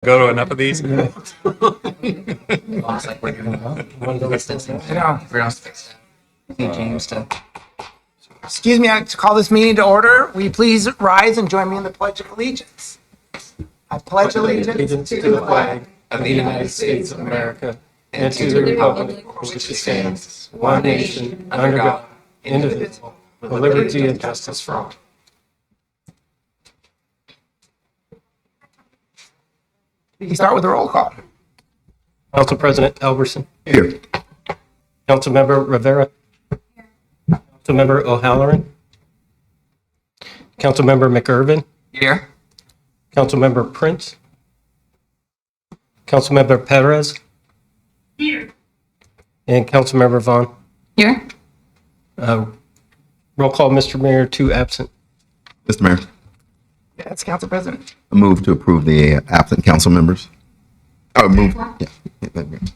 Go to enough of these? Looks like we're doing one distancing. I know. We're not fixed. Need James to. Excuse me, I like to call this meeting to order. Will you please rise and join me in the Pledge of Allegiance? I pledge allegiance to the flag of the United States of America and to the republic for which it stands, one nation, under God, indivisible, with liberty and justice for all. You can start with a roll call. Council President Elberson. Here. Councilmember Rivera. Councilmember O'Halloran. Councilmember McIrvin. Here. Councilmember Prince. Councilmember Perez. Here. And Councilmember Vaughn. Here. Roll call, Mr. Mayor, 2 absent. Mr. Mayor, That's Council President. I move to approve the absent council members. Oh, move. Yeah. There we go.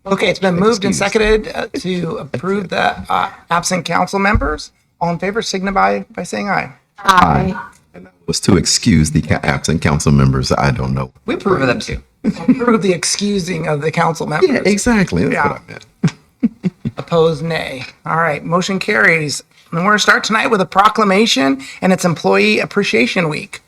Okay, it's been moved and Excuse. seconded to approve the absent council members. All in favor, signify by saying aye. Aye. And that was to excuse the absent council members. I don't know. We approve of them too. Approve the excusing of the council members. Yeah, exactly. That's what I meant. Opposed, nay. All right, motion carries. And we're going to start tonight with a proclamation, and it's Employee Appreciation Week.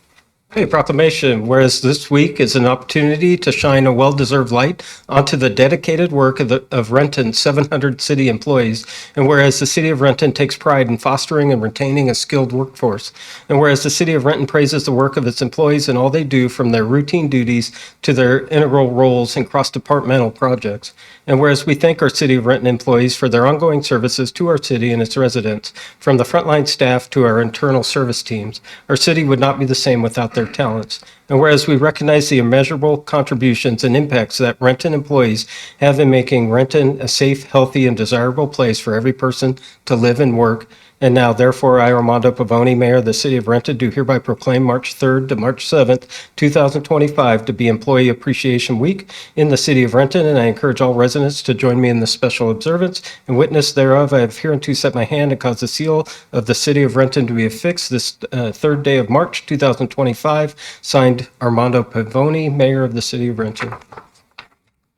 Hey, proclamation. Whereas this week is an opportunity to shine a well-deserved light onto the dedicated work of Renton's 700 city employees, and whereas the city of Renton takes pride in fostering and retaining a skilled workforce, and whereas the city of Renton praises the work of its employees and all they do from their routine duties to their integral roles in cross-departmental projects, and whereas we thank our City of Renton employees for their ongoing services to our city and its residents, from the frontline staff to our internal service teams, our city would not be the same without their talents. And whereas we recognize the immeasurable contributions and impacts that Renton employees have in making Renton a safe, healthy, and desirable place for every person to live and work. And now, therefore, I, Armando Pavoni, Mayor of the City of Renton, do hereby proclaim March 3rd to March 7th, 2025 to be Employee Appreciation Week in the City of Renton, and I encourage all residents to join me in this special observance. In witness thereof, I have hereunto set my hand and caused the seal of the City of Renton to be affixed this 3rd day of March, 2025. Signed, Armando Pavoni, Mayor of the City of Renton.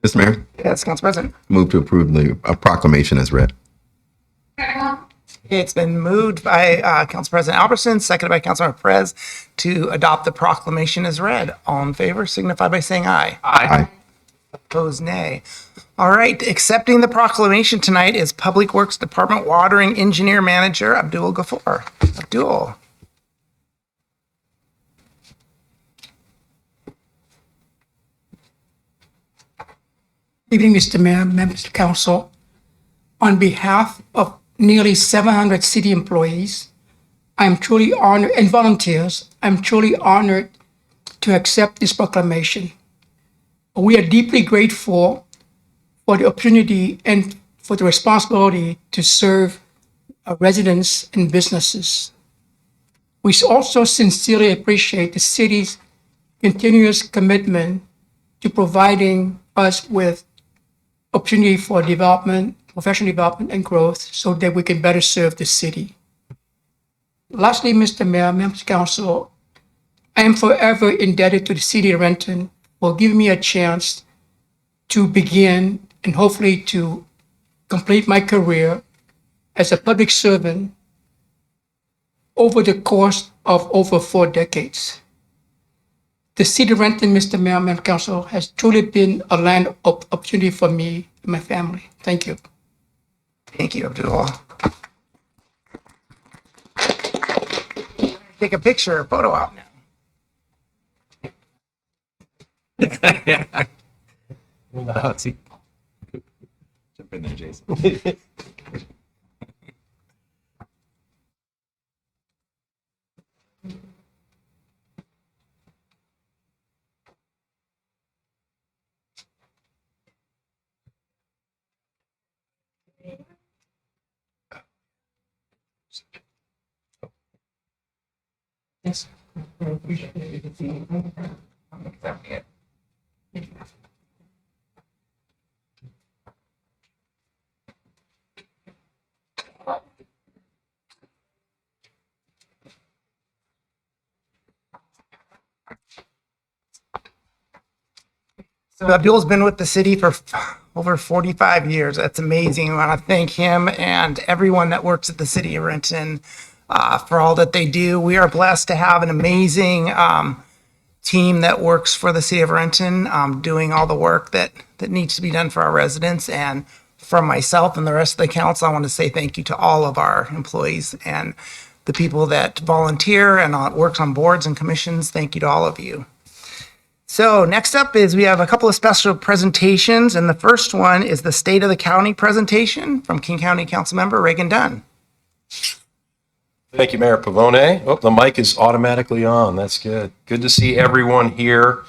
Mr. Mayor, That's Council President. move to approve the proclamation as read. It's been moved by Council President Albertson, seconded by Councilmember Perez to adopt the proclamation as read. All in favor, signify by saying aye. Aye. Opposed, nay. All right, accepting the proclamation tonight is Public Works Department Watering Engineer Manager Abdul Ghaffar. Abdul. Evening, Mr. Mayor, members of council. On behalf of nearly 700 city employees, I'm truly honored, and volunteers, I'm truly honored to accept this proclamation. We are deeply grateful for the opportunity and for the responsibility to serve our residents and businesses. We also sincerely appreciate the city's continuous commitment to providing us with opportunity for development, professional development and growth so that we can better serve the city. Lastly, Mr. Mayor, members of council, I am forever indebted to the City of Renton for giving me a chance to begin and hopefully to complete my career as a public servant over the course of over 4 decades. The City of Renton, Mr. Mayor, Member Council, has truly been a land of opportunity for me and my family. Thank you. Thank you, Abdul. Take a picture, a photo out now. Jump in there, Jason. Yes. So Abdul's been with the city for over 45 years. That's amazing. I want to thank him and everyone that works at the city of Renton for all that they do. We are blessed to have an amazing team that works for the city of Renton, doing all the work that needs to be done for our residents. And from myself and the rest of the council, I want to say thank you to all of our employees and the people that volunteer and works on boards and commissions. Thank you to all of you. So next up is we have a couple of special presentations, and the first one is the State of the County presentation from King County Councilmember Reagan Dunn. Thank you, Mayor Pavone. Oh, the mic is automatically on. That's good. Good to see everyone here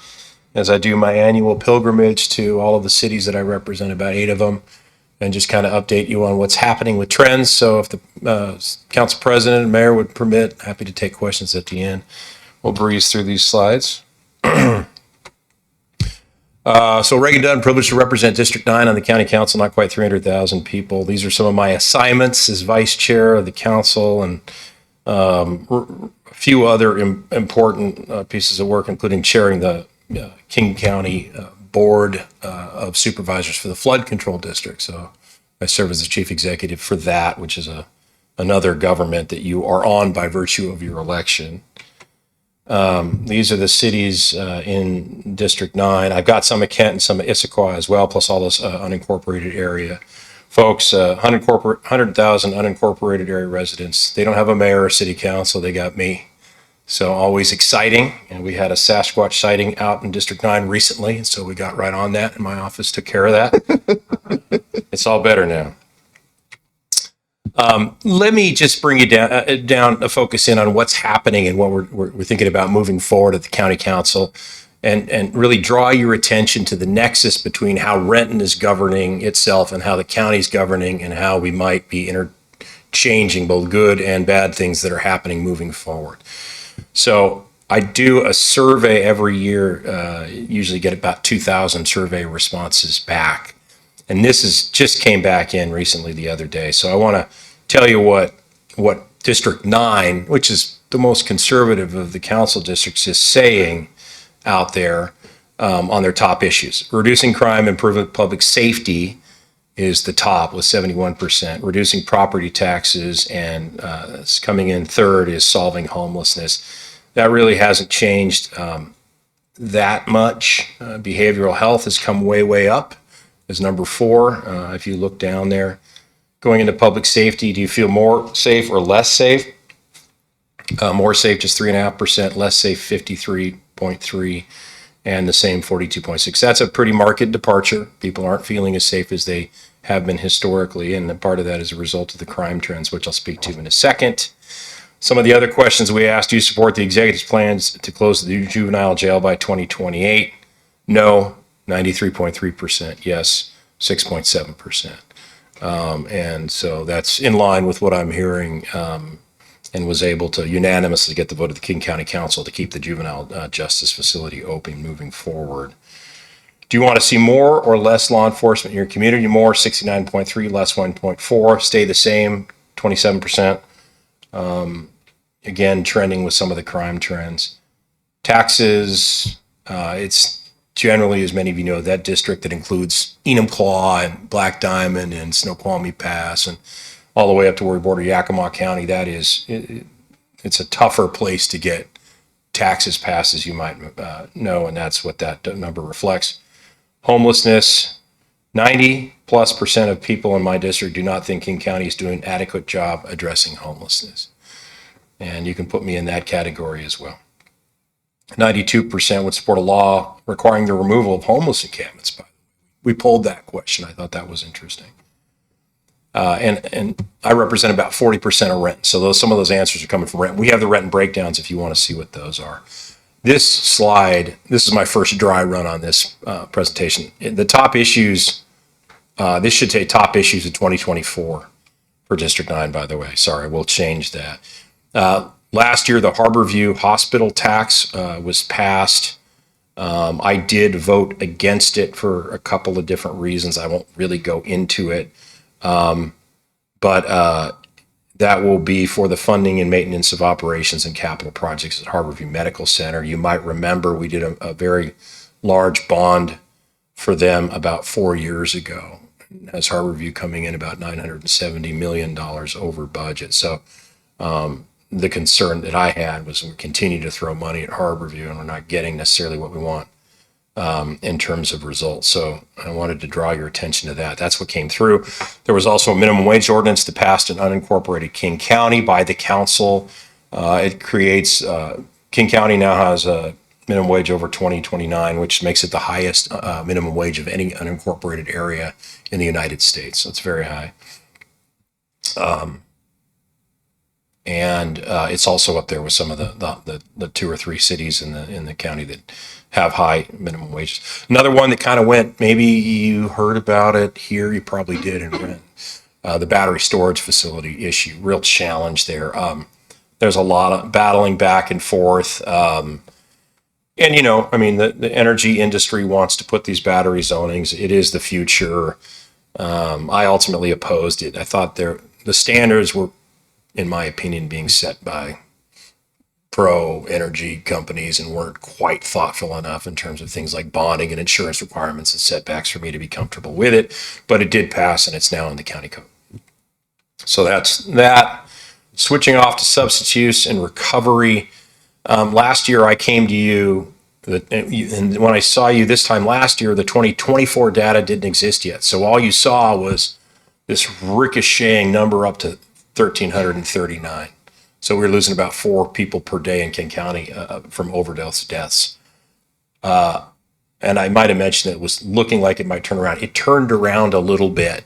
as I do my annual pilgrimage to all of the cities that I represent, about 8 of them, and just kind of update you on what's happening with trends. So if the council president and mayor would permit, happy to take questions at the end. We'll breeze through these slides. So Reagan Dunn, privileged to represent District 9 on the county council, not quite 300,000 people. These are some of my assignments as vice chair of the council, and a few other important pieces of work, including chairing the King County Board of Supervisors for the Flood Control District. So I serve as the chief executive for that, which is another government that you are on by virtue of your election. These are the cities in District 9. I've got some at Kent and some at Issaquah as well, plus all this unincorporated area. Folks, 100,000 unincorporated area residents. They don't have a mayor or city council. They got me. So always exciting. And we had a Sasquatch sighting out in District 9 recently, and so we got right on that, and my office took care of that. It's all better now. Let me just bring you down to focus in on what's happening and what we're thinking about moving forward at the county council, and really draw your attention to the nexus between how Renton is governing itself and how the county's governing, and how we might be interchanging both good and bad things that are happening moving forward. So I do a survey every year, usually get about 2,000 survey responses back. And this just came back in recently the other day. So I want to tell you what District 9, which is the most conservative of the council districts, is saying out there on their top issues. Reducing crime, improving public safety is the top with 71%. Reducing property taxes, and coming in third is solving homelessness. That really hasn't changed that much. Behavioral health has come way up as number 4. If you look down there, going into public safety, do you feel more safe or less safe? More safe, just 3.5%, less safe, 53.3%, and the same, 42.6%. That's a pretty marked departure. People aren't feeling as safe as they have been historically, and part of that is a result of the crime trends, which I'll speak to in a second. Some of the other questions we asked: do you support the executive's plans to close the juvenile jail by 2028? No, 93.3%. Yes, 6.7%. And so that's in line with what I'm hearing, and was able to unanimously get the vote of the King County Council to keep the juvenile justice facility open moving forward. Do you want to see more or less law enforcement in your community? More, 69.3, less 1.4. Stay the same, 27%. Again, trending with some of the crime trends. Taxes, it's generally, as many of you know, that district that includes Enumclaw and Black Diamond and Snoqualmie Pass and all the way up to where we border Yakima County. That is, it's a tougher place to get taxes passed, as you might know, and that's what that number reflects. Homelessness, 90+% of people in my district do not think King County is doing an adequate job addressing homelessness. And you can put me in that category as well. 92% would support a law requiring the removal of homeless encampments. We polled that question. I thought that was interesting. And I represent about 40% of Renton. So some of those answers are coming from Renton. We have the Renton breakdowns if you want to see what those are. This slide, this is my first dry run on this presentation. The top issues, this should say top issues of 2024 for District 9, by the way. Sorry, we'll change that. Last year, the Harborview Hospital tax was passed. I did vote against it for a couple of different reasons. I won't really go into it. But that will be for the funding and maintenance of operations and capital projects at Harborview Medical Center. You might remember we did a very large bond for them about 4 years ago. As Harborview coming in about $970 million over budget. So the concern that I had was we continue to throw money at Harborview and we're not getting necessarily what we want in terms of results. So I wanted to draw your attention to that. That's what came through. There was also a minimum wage ordinance that passed in unincorporated King County by the council. It creates, King County now has a minimum wage over 2029, which makes it the highest minimum wage of any unincorporated area in the United States. So it's very high. And it's also up there with some of the 2 or 3 cities in the county that have high minimum wages. Another one that kind of went, maybe you heard about it here, you probably did in Renton, the battery storage facility issue, real challenge there. There's a lot of battling back and forth. And, you know, I mean, the energy industry wants to put these battery zonings. It is the future. I ultimately opposed it. I thought the standards were, in my opinion, being set by pro-energy companies and weren't quite thoughtful enough in terms of things like bonding and insurance requirements and setbacks for me to be comfortable with it. But it did pass, and it's now in the county code. So that's that. Switching off to substance use and recovery. Last year, I came to you, and when I saw you this time last year, the 2024 data didn't exist yet. So all you saw was this ricocheting number up to 1,339. So we were losing about 4 people per day in King County from overdose deaths. And I might have mentioned it was looking like it might turn around. It turned around a little bit.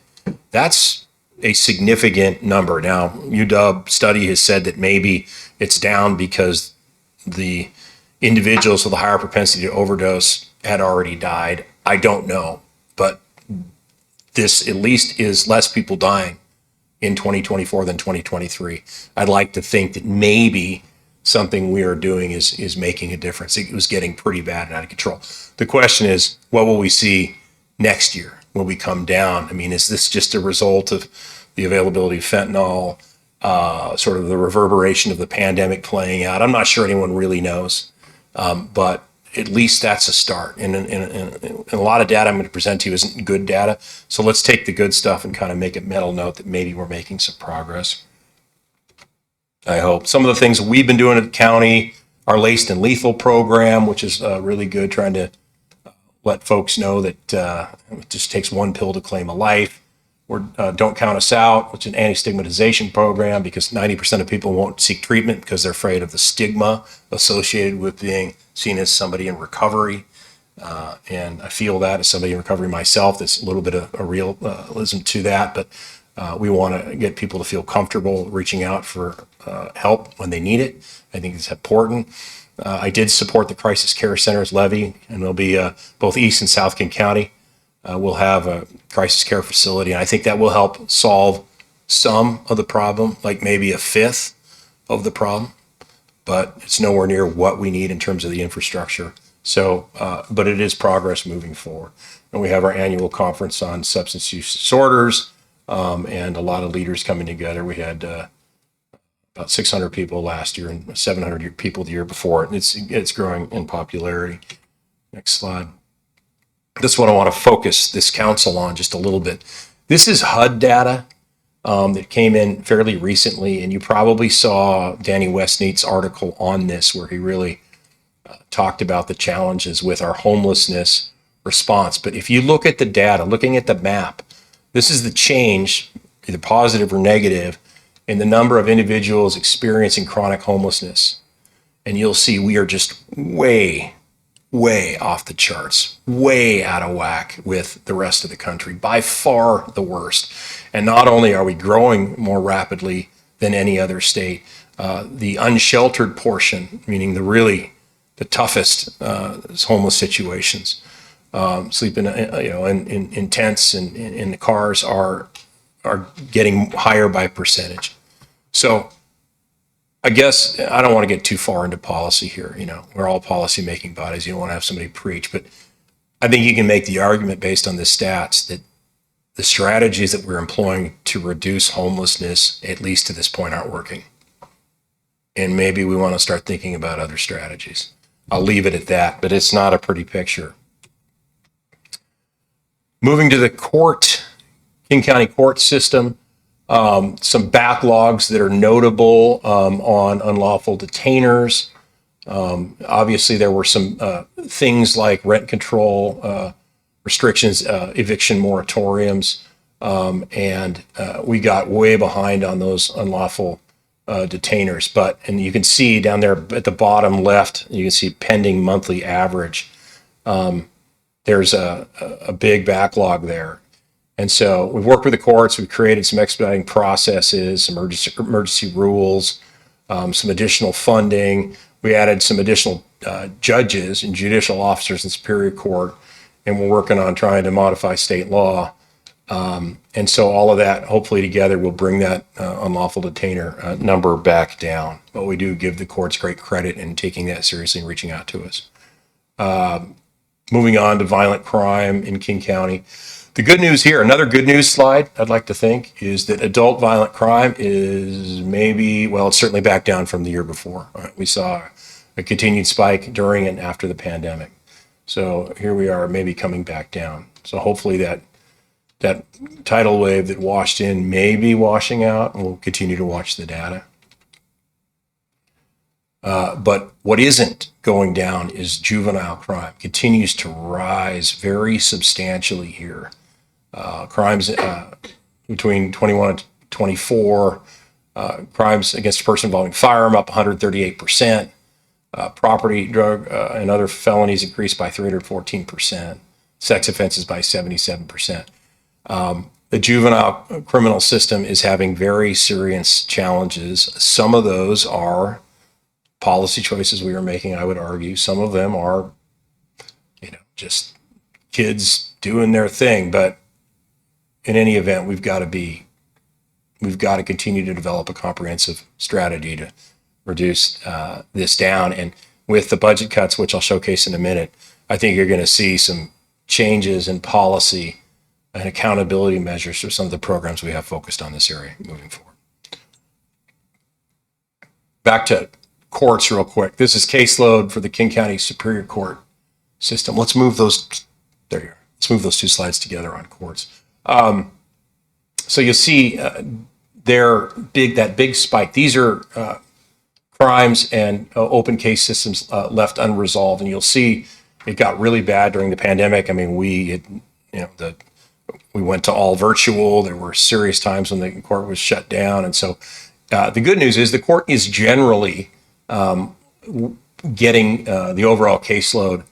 That's a significant number. Now, UW study has said that maybe it's down because the individuals with a higher propensity to overdose had already died. I don't know, but this at least is less people dying in 2024 than 2023. I'd like to think that maybe something we are doing is making a difference. It was getting pretty bad and out of control. The question is, what will we see next year? Will we come down? I mean, is this just a result of the availability of fentanyl, sort of the reverberation of the pandemic playing out? I'm not sure anyone really knows, but at least that's a start. And a lot of data I'm going to present to you isn't good data. So let's take the good stuff and kind of make a mental note that maybe we're making some progress. I hope. Some of the things we've been doing at the county, our Laced and Lethal program, which is really good, trying to let folks know that it just takes one pill to claim a life. Or Don't Count Us Out, which is an anti-stigmatization program, because 90% of people won't seek treatment because they're afraid of the stigma associated with being seen as somebody in recovery. And I feel that as somebody in recovery myself, there's a little bit of a realism to that, but we want to get people to feel comfortable reaching out for help when they need it. I think it's important. I did support the Crisis Care Centers levy, and there'll be both East and South King County. We'll have a crisis care facility, and I think that will help solve some of the problem, like maybe a fifth of the problem, but it's nowhere near what we need in terms of the infrastructure. So, but it is progress moving forward. And we have our annual conference on substance use disorders, and a lot of leaders coming together. We had about 600 people last year and 700 people the year before, and it's growing in popularity. Next slide. This is what I want to focus this council on just a little bit. This is HUD data that came in fairly recently, and you probably saw Danny Westneat's article on this, where he really talked about the challenges with our homelessness response. But if you look at the data, looking at the map, this is the change, either positive or negative, in the number of individuals experiencing chronic homelessness. And you'll see we are just way off the charts, way out of whack with the rest of the country, by far the worst. And not only are we growing more rapidly than any other state, the unsheltered portion, meaning the toughest homeless situations, sleeping in tents and in the cars, are getting higher by percentage. So I guess I don't want to get too far into policy here. You know, we're all policy making bodies. You don't want to have somebody preach, but I think you can make the argument based on the stats that the strategies that we're employing to reduce homelessness, at least to this point, aren't working. And maybe we want to start thinking about other strategies. I'll leave it at that, but it's not a pretty picture. Moving to the King County court system, some backlogs that are notable on unlawful detainers. Obviously, there were some things like rent control restrictions, eviction moratoriums, and we got way behind on those unlawful detainers. And you can see down there at the bottom left, you can see pending monthly average. There's a big backlog there. And so we've worked with the courts, we've created some expediting processes, some emergency rules, some additional funding. We added some additional judges and judicial officers in Superior Court, and we're working on trying to modify state law. And so all of that, hopefully together, will bring that unlawful detainer number back down. But we do give the courts great credit in taking that seriously and reaching out to us. Moving on to violent crime in King County. The good news here, another good news slide, I'd like to think, is that adult violent crime is it's certainly back down from the year before. We saw a continued spike during and after the pandemic. So here we are, maybe coming back down. So hopefully that tidal wave that washed in may be washing out, and we'll continue to watch the data. But what isn't going down is juvenile crime. Continues to rise very substantially here. Crimes between 21 and 24, crimes against a person involving firearm up 138%, property, drug, and other felonies increased by 314%, sex offenses by 77%. The juvenile criminal system is having very serious challenges. Some of those are policy choices we are making, I would argue. Some of them are, just kids doing their thing. But in any event, we've got to continue to develop a comprehensive strategy to reduce this down. And with the budget cuts, which I'll showcase in a minute, I think you're going to see some changes in policy and accountability measures for some of the programs we have focused on this area moving forward. Back to courts real quick. This is caseload for the King County Superior Court system. Let's move those. There you are. Let's move those two slides together on courts. So you'll see that big spike. These are crimes and open case systems left unresolved, and you'll see it got really bad during the pandemic. I mean, we went to all virtual. There were serious times when the court was shut down, and so the good news is the court is generally getting the overall caseload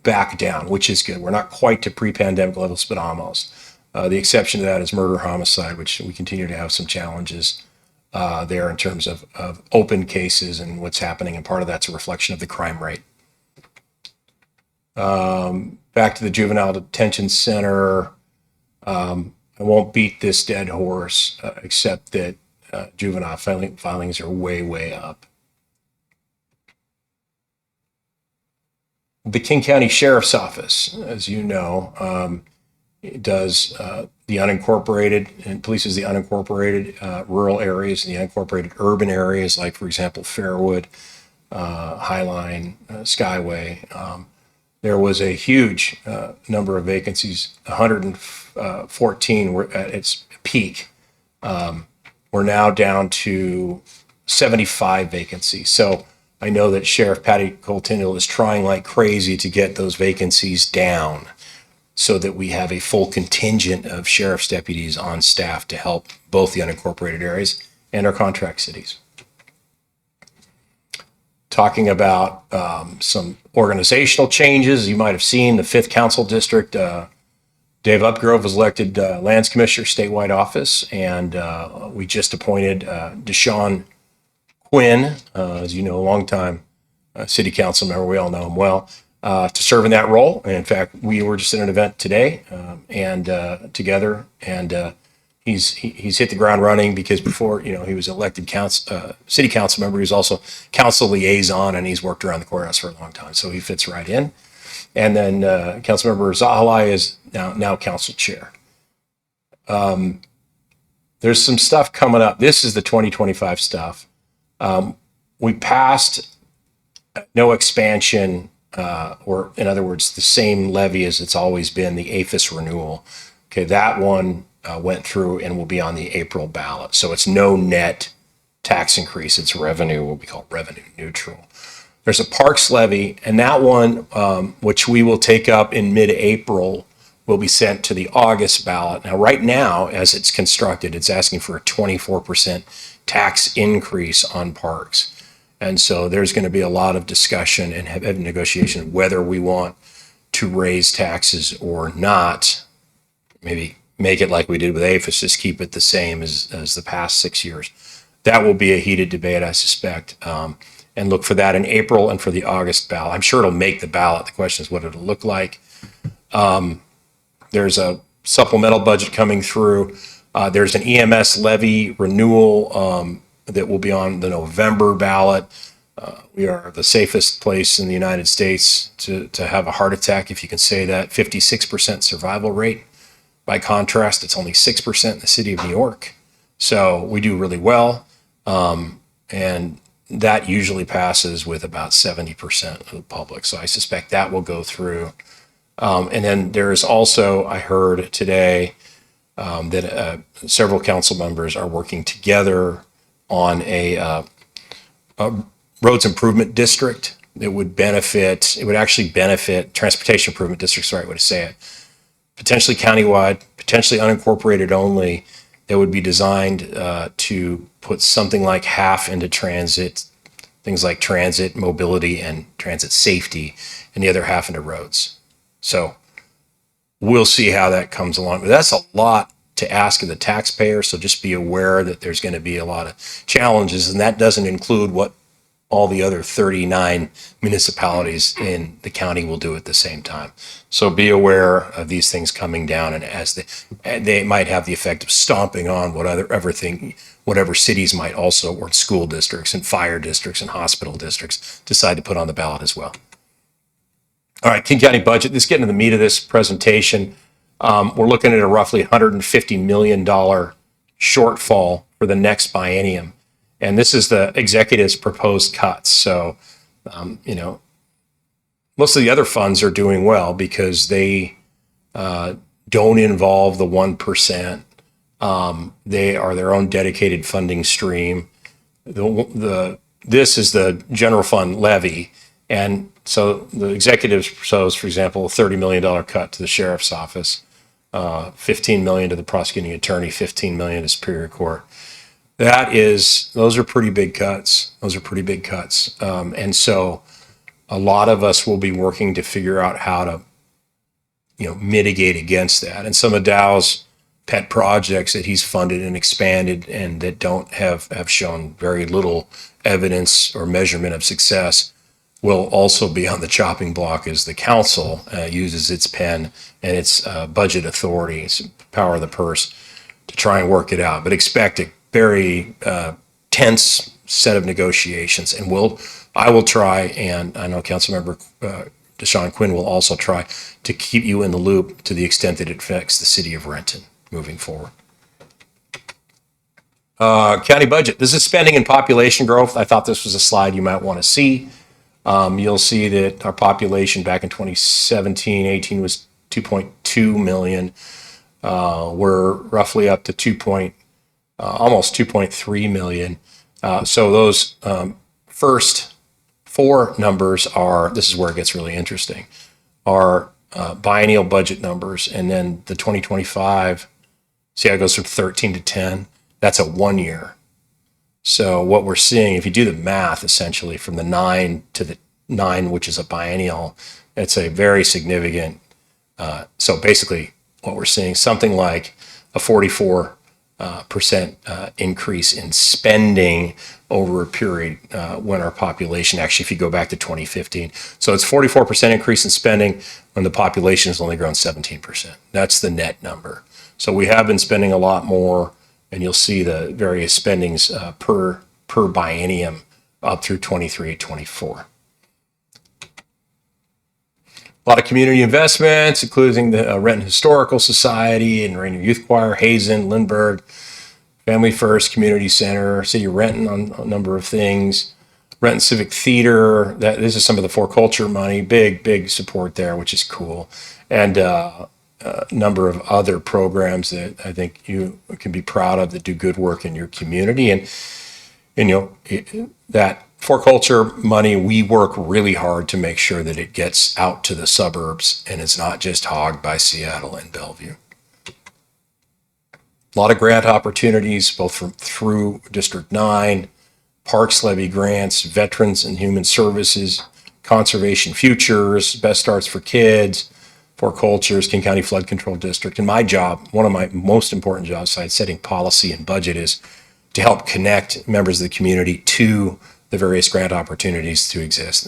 back down, which is good. We're not quite to pre-pandemic levels, but almost. The exception to that is murder homicide, which we continue to have some challenges there in terms of open cases and what's happening, and part of that's a reflection of the crime rate. Back to the juvenile detention center. I won't beat this dead horse, except that juvenile filings are way, way up. The King County Sheriff's Office, as you know, does the unincorporated and polices the unincorporated rural areas and the unincorporated urban areas, like, for example, Fairwood, Highline, Skyway. There was a huge number of vacancies, 114 were at its peak. We're now down to 75 vacancies. So I know that Sheriff Patty Cole-Tyndall is trying like crazy to get those vacancies down so that we have a full contingent of sheriff's deputies on staff to help both the unincorporated areas and our contract cities. Talking about some organizational changes, you might have seen the 5th Council District. Dave Upgrove was elected Lands Commissioner, statewide office, and we just appointed Deshaun Quinn, as you know, a longtime city council member. We all know him well, to serve in that role. And in fact, we were just at an event today and together, and he's hit the ground running because before, he was elected city council member. He was also council liaison, and he's worked around the courthouse for a long time, so he fits right in. And then Councilmember Zahalai is now council chair. There's some stuff coming up. This is the 2025 stuff. We passed no expansion or in other words, the same levy as it's always been, the APHIS renewal. Okay, that one went through and will be on the April ballot. So it's no net tax increase. It's revenue, what we call revenue neutral. There's a parks levy, and that one, which we will take up in mid-April, will be sent to the August ballot. Now, right now, as it's constructed, it's asking for a 24% tax increase on parks. And so there's going to be a lot of discussion and have negotiation whether we want to raise taxes or not. Maybe make it like we did with APHIS, just keep it the same as the past 6 years. That will be a heated debate, I suspect. And look for that in April and for the August ballot. I'm sure it'll make the ballot. The question is what it'll look like. There's a supplemental budget coming through. There's an EMS levy renewal that will be on the November ballot. We are the safest place in the United States to have a heart attack, if you can say that. 56% survival rate. By contrast, it's only 6% in the city of New York. So we do really well. And that usually passes with about 70% of the public. So I suspect that will go through. And then there's also, I heard today that several council members are working together on a roads improvement district that would benefit, it would actually benefit transportation improvement districts, the right way to say it, potentially countywide, potentially unincorporated only, that would be designed to put something like half into transit, things like transit mobility and transit safety, and the other half into roads. So we'll see how that comes along. But that's a lot to ask of the taxpayer. So just be aware that there's going to be a lot of challenges, and that doesn't include what all the other 39 municipalities in the county will do at the same time. So be aware of these things coming down, and as they might have the effect of stomping on whatever cities might also, or school districts and fire districts and hospital districts decide to put on the ballot as well. All right, King County budget. Let's get into the meat of this presentation. We're looking at a roughly $150 million shortfall for the next biennium. And this is the executive's proposed cuts. So, most of the other funds are doing well because they don't involve the 1%. They are their own dedicated funding stream. This is the general fund levy. And so the executive proposed, for example, a $30 million cut to the sheriff's office, $15 million to the prosecuting attorney, $15 million to Superior Court. Those are pretty big cuts. And so a lot of us will be working to figure out how to, mitigate against that. And some of Dow's pet projects that he's funded and expanded and that don't have shown very little evidence or measurement of success will also be on the chopping block as the council uses its pen and its budget authority, its power of the purse, to try and work it out. But expect a very tense set of negotiations, and I will try, and I know Councilmember Deshaun Quinn will also try to keep you in the loop to the extent that it affects the city of Renton moving forward. County budget. This is spending and population growth. I thought this was a slide you might want to see. You'll see that our population back in 2017-18 was 2.2 million. We're roughly up to almost 2.3 million. So those first four numbers this is where it gets really interesting, are biennial budget numbers. And then the 2025, see how it goes from 13 to 10? That's a 1 year. So what we're seeing, if you do the math, essentially from the 9 to the 9, which is a biennial, it's a very significant. So basically what we're seeing, something like a 44% increase in spending over a period when our population, actually, if you go back to 2015. So it's 44% increase in spending when the population has only grown 17%. That's the net number. So we have been spending a lot more, and you'll see the various spendings per biennium up through 23, 24. A lot of community investments, including the Renton Historical Society and Rainier Youth Choir, Hazen, Lindbergh, Family First Community Center, City of Renton on a number of things. Renton Civic Theater, this is some of the For Culture money, big support there, which is cool. And a number of other programs that I think you can be proud of that do good work in your community. And that For Culture money, we work really hard to make sure that it gets out to the suburbs and it's not just hogged by Seattle and Bellevue. A lot of grant opportunities, both through District 9, Parks Levy grants, Veterans and Human Services, Conservation Futures, Best Starts for Kids, For Cultures, King County Flood Control District. And my job, one of my most important jobs besides setting policy and budget, is to help connect members of the community to the various grant opportunities to exist.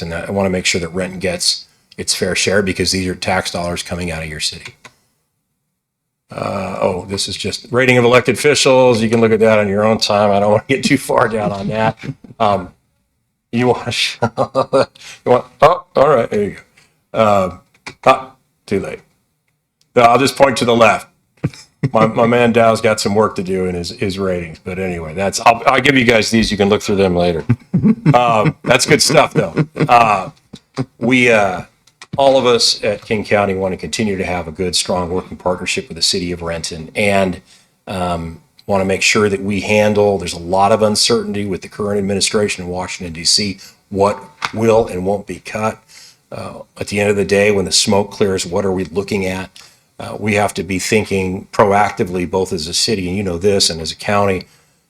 And I want to make sure that Renton gets its fair share because these are tax dollars coming out of your city. This is just rating of elected officials. You can look at that on your own time. I don't want to get too far down on that. You want, oh, all right, there you go. Too late. No, I'll just point to the left. My man Dow's got some work to do in his ratings, but anyway, I'll give you guys these. You can look through them later. That's good stuff, though. All of us at King County want to continue to have a good, strong working partnership with the city of Renton, and want to make sure that we handle. There's a lot of uncertainty with the current administration in Washington D.C. What will and won't be cut. At the end of the day, when the smoke clears, what are we looking at? We have to be thinking proactively, both as a city, and you know this, and as a county.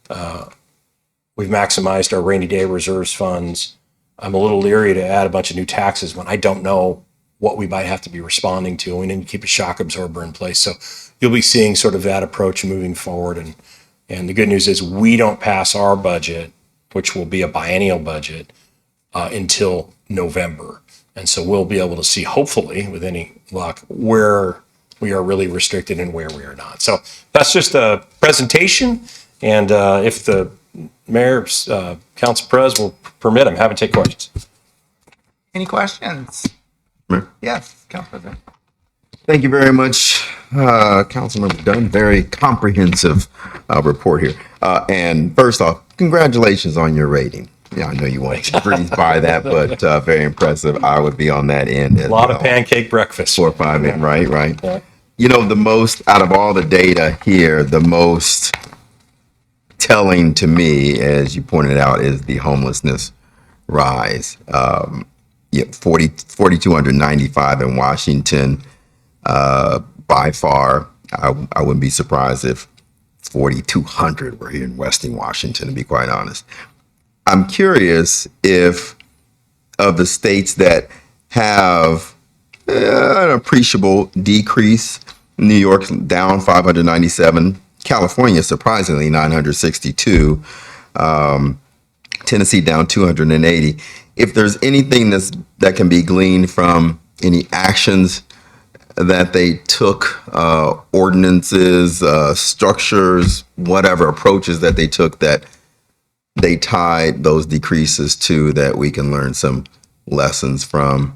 We've maximized our rainy day reserves funds. I'm a little leery to add a bunch of new taxes when I don't know what we might have to be responding to. We need to keep a shock absorber in place. So you'll be seeing sort of that approach moving forward. And the good news is we don't pass our budget, which will be a biennial budget, until November. And so we'll be able to see, hopefully, with any luck, where we are really restricted and where we are not. So that's just a presentation. And if the mayor's council pres will permit, I'm happy to take questions. Any questions? Mayor? Yes, Council President. Thank you very much, Councilmember Dunn. Very comprehensive report here. And first off, congratulations on your rating. Yeah, I know you want to breeze by that, but very impressive. I would be on that end as A lot well. of pancake breakfast. 4 or 5 in, right? Yeah. You know, the most out of all the data here, the most telling to me, as you pointed out, is the homelessness rise. 4,295 in Washington. By far, I wouldn't be surprised if 4,200 were here in Western Washington, to be quite honest. I'm curious if of the states that have an appreciable decrease, New York down 597, California surprisingly 962, Tennessee down 280. If there's anything that can be gleaned from any actions that they took, ordinances, structures, whatever approaches that they took that they tied those decreases to, that we can learn some lessons from.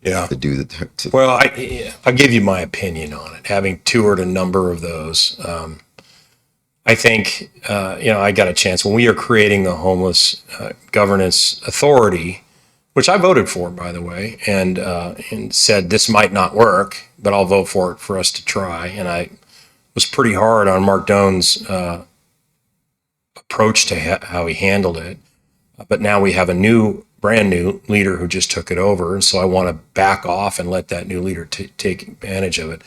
Yeah. To do Well, I'll give you my opinion on it. Having toured a number of those, I think, I got a chance when we are creating the Homeless Governance Authority, which I voted for, by the way, and said this might not work, but I'll vote for it for us to try. And I was pretty hard on Mark Doan's approach to how he handled it. But now we have a brand new leader who just took it over. And so I want to back off and let that new leader take advantage of it.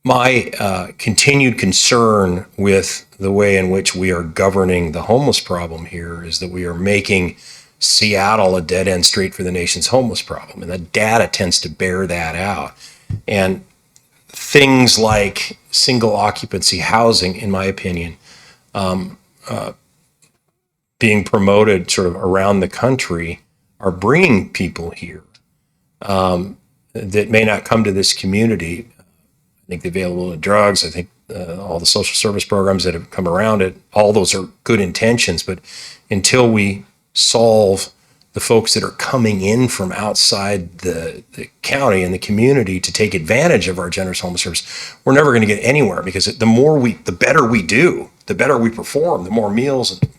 My continued concern with the way in which we are governing the homeless problem here is that we are making Seattle a dead end street for the nation's homeless problem. And the data tends to bear that out. And things like single occupancy housing, in my opinion, being promoted sort of around the country are bringing people here that may not come to this community. I think the available drugs, I think all the social service programs that have come around it, all those are good intentions. But until we solve the folks that are coming in from outside the county and the community to take advantage of our generous homeless service, we're never going to get anywhere, because the better we do, the better we perform, the more meals and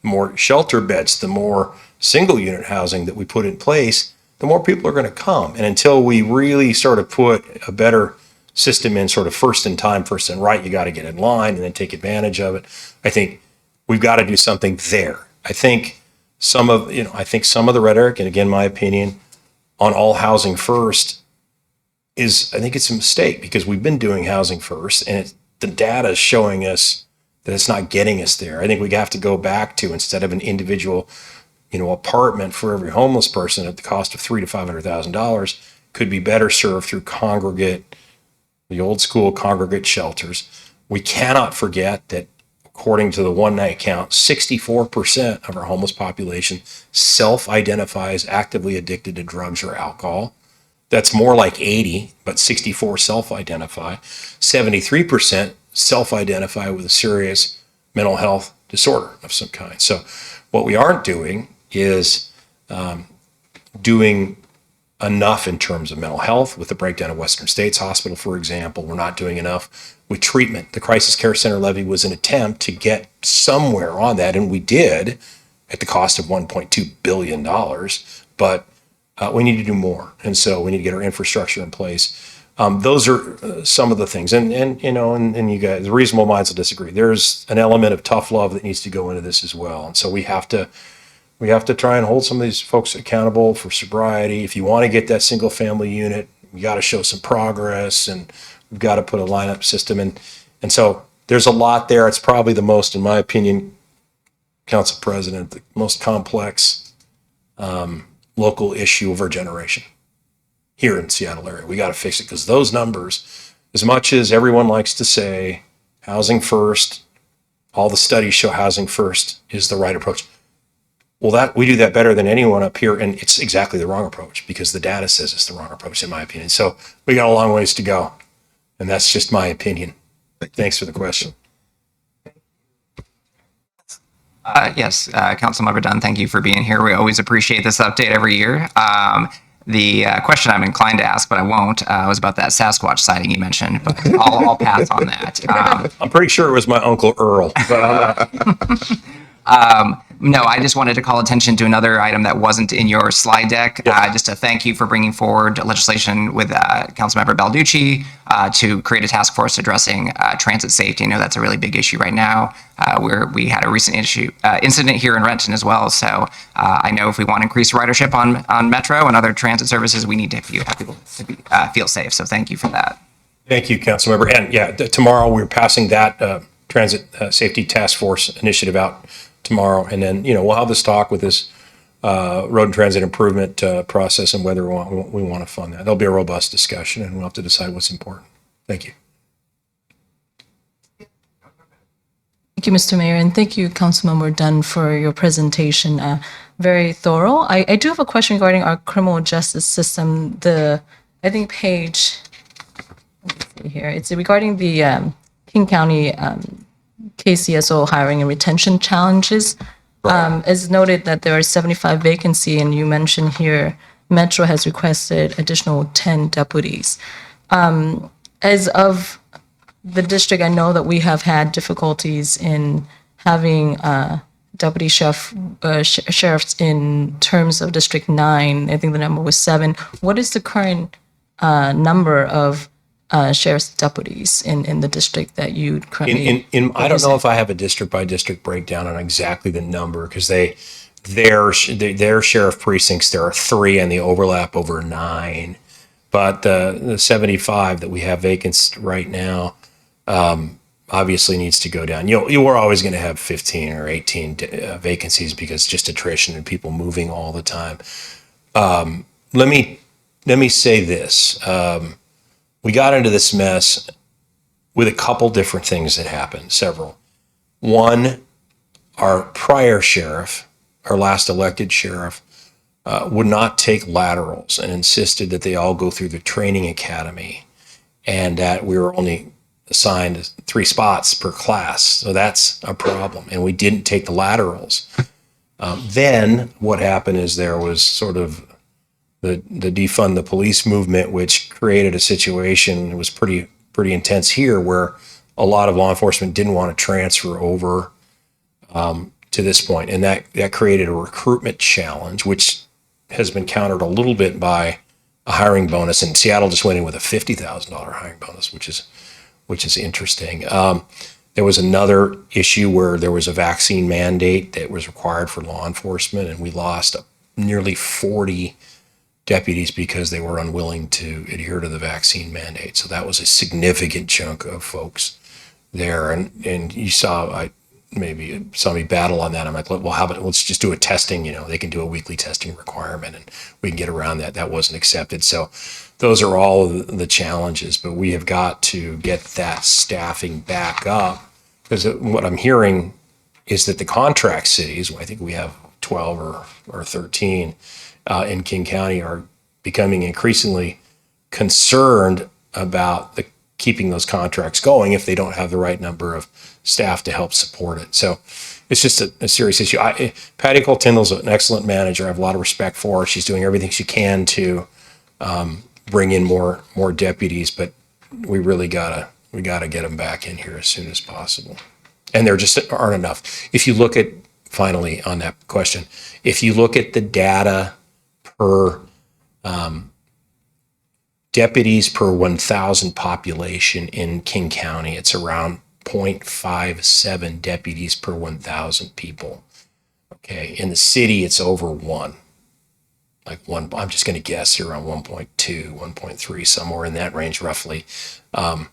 more shelter beds, the more single unit housing that we put in place, the more people are going to come. And until we really sort of put a better system in, sort of first in time, first in right, you got to get in line and then take advantage of it. I think we've got to do something there. I think some of the rhetoric, and again, my opinion on all housing first I think it's a mistake, because we've been doing housing first and the data is showing us that it's not getting us there. I think we have to go back to, instead of an individual, apartment for every homeless person at the cost of $300,000 to $500,000, could be better served through the old school congregate shelters. We cannot forget that, according to the one night count, 64% of our homeless population self-identifies actively addicted to drugs or alcohol. That's more like 80, but 64 self-identify. 73% self-identify with a serious mental health disorder of some kind. So what we aren't doing is doing enough in terms of mental health. With the breakdown of Western States Hospital, for example, we're not doing enough with treatment. The Crisis Care Center levy was an attempt to get somewhere on that, and we did at the cost of $1.2 billion, but we need to do more. And so we need to get our infrastructure in place. Those are some of the things. And you guys, reasonable minds will disagree. There's an element of tough love that needs to go into this as well. And so we have to try and hold some of these folks accountable for sobriety. If you want to get that single family unit, you got to show some progress, and we've got to put a lineup system in. And so there's a lot there. It's probably the most, in my opinion, Council President, the most complex local issue of our generation here in the Seattle area. We got to fix it, because those numbers, as much as everyone likes to say housing first, all the studies show housing first is the right approach. Well, we do that better than anyone up here, and it's exactly the wrong approach, because the data says it's the wrong approach, in my opinion. So we got a long ways to go, and that's just my opinion. Thanks for the question. Yes, Councilmember Dunn, thank you for being here. We always appreciate this update every year. The question I'm inclined to ask, but I won't, was about that Sasquatch sighting you mentioned, but I'll pass on that. I'm pretty sure it was my Uncle Earl. No, I just wanted to call attention to another item that wasn't in your slide deck. Just to thank you for bringing forward legislation with Councilmember Balducci to create a task force addressing transit safety. I know that's a really big issue right now. We had a recent incident here in Renton as well. So I know if we want to increase ridership on Metro and other transit services, we need to have people to feel safe. So thank you for that. Thank you, Councilmember. And tomorrow we're passing that transit safety task force initiative out tomorrow, and then we'll have this talk with this road and transit improvement process and whether we want to fund that. There'll be a robust discussion, and we'll have to decide what's important. Thank you. Thank you, Mr. Mayor, and thank you, Councilmember Dunn, for your presentation. Very thorough. I do have a question regarding our criminal justice system. I think page, let me see here. It's regarding the King County KCSO hiring and retention challenges. As noted that there are 75 vacancy, and you mentioned here Metro has requested additional 10 deputies. As of the district, I know that we have had difficulties in having deputy sheriffs in terms of District 9. I think the number was 7. What is the current number of sheriff's deputies in the district that you currently? I don't know if I have a district by district breakdown on exactly the number, because their sheriff precincts, there are 3 and they overlap over 9. But the 75 that we have vacant right now obviously needs to go down. You are always going to have 15 or 18 vacancies, because just attrition and people moving all the time. Let me say this. We got into this mess with a couple different things that happened, several. One, our prior sheriff, our last elected sheriff, would not take laterals and insisted that they all go through the training academy, and that we were only assigned 3 spots per class. So that's a problem. And we didn't take the laterals. Then what happened is there was sort of the defund the police movement, which created a situation that was pretty intense here, where a lot of law enforcement didn't want to transfer over to this point, and that created a recruitment challenge, which has been countered a little bit by a hiring bonus. And Seattle just went in with a $50,000 hiring bonus, which is interesting. There was another issue where there was a vaccine mandate that was required for law enforcement, and we lost nearly 40 deputies because they were unwilling to adhere to the vaccine mandate. So that was a significant chunk of folks there. And you saw, maybe saw me battle on that. I'm like, well, how about let's just do a testing, they can do a weekly testing requirement and we can get around that. That wasn't accepted. So those are all of the challenges, but we have got to get that staffing back up, because what I'm hearing is that the contract cities, I think we have 12 or 13 in King County, are becoming increasingly concerned about keeping those contracts going if they don't have the right number of staff to help support it. So it's just a serious issue. Patty Cole-Tyndall's an excellent manager. I have a lot of respect for her. She's doing everything she can to bring in more deputies, but we really gotta get them back in here as soon as possible. And there just aren't enough. If you look at, finally on that question, if you look at the data per deputies per 1,000 population in King County, it's around 0.57 deputies per 1,000 people. Okay, in the city, it's over one. Like one, I'm just going to guess here around 1.2, 1.3, somewhere in that range roughly. And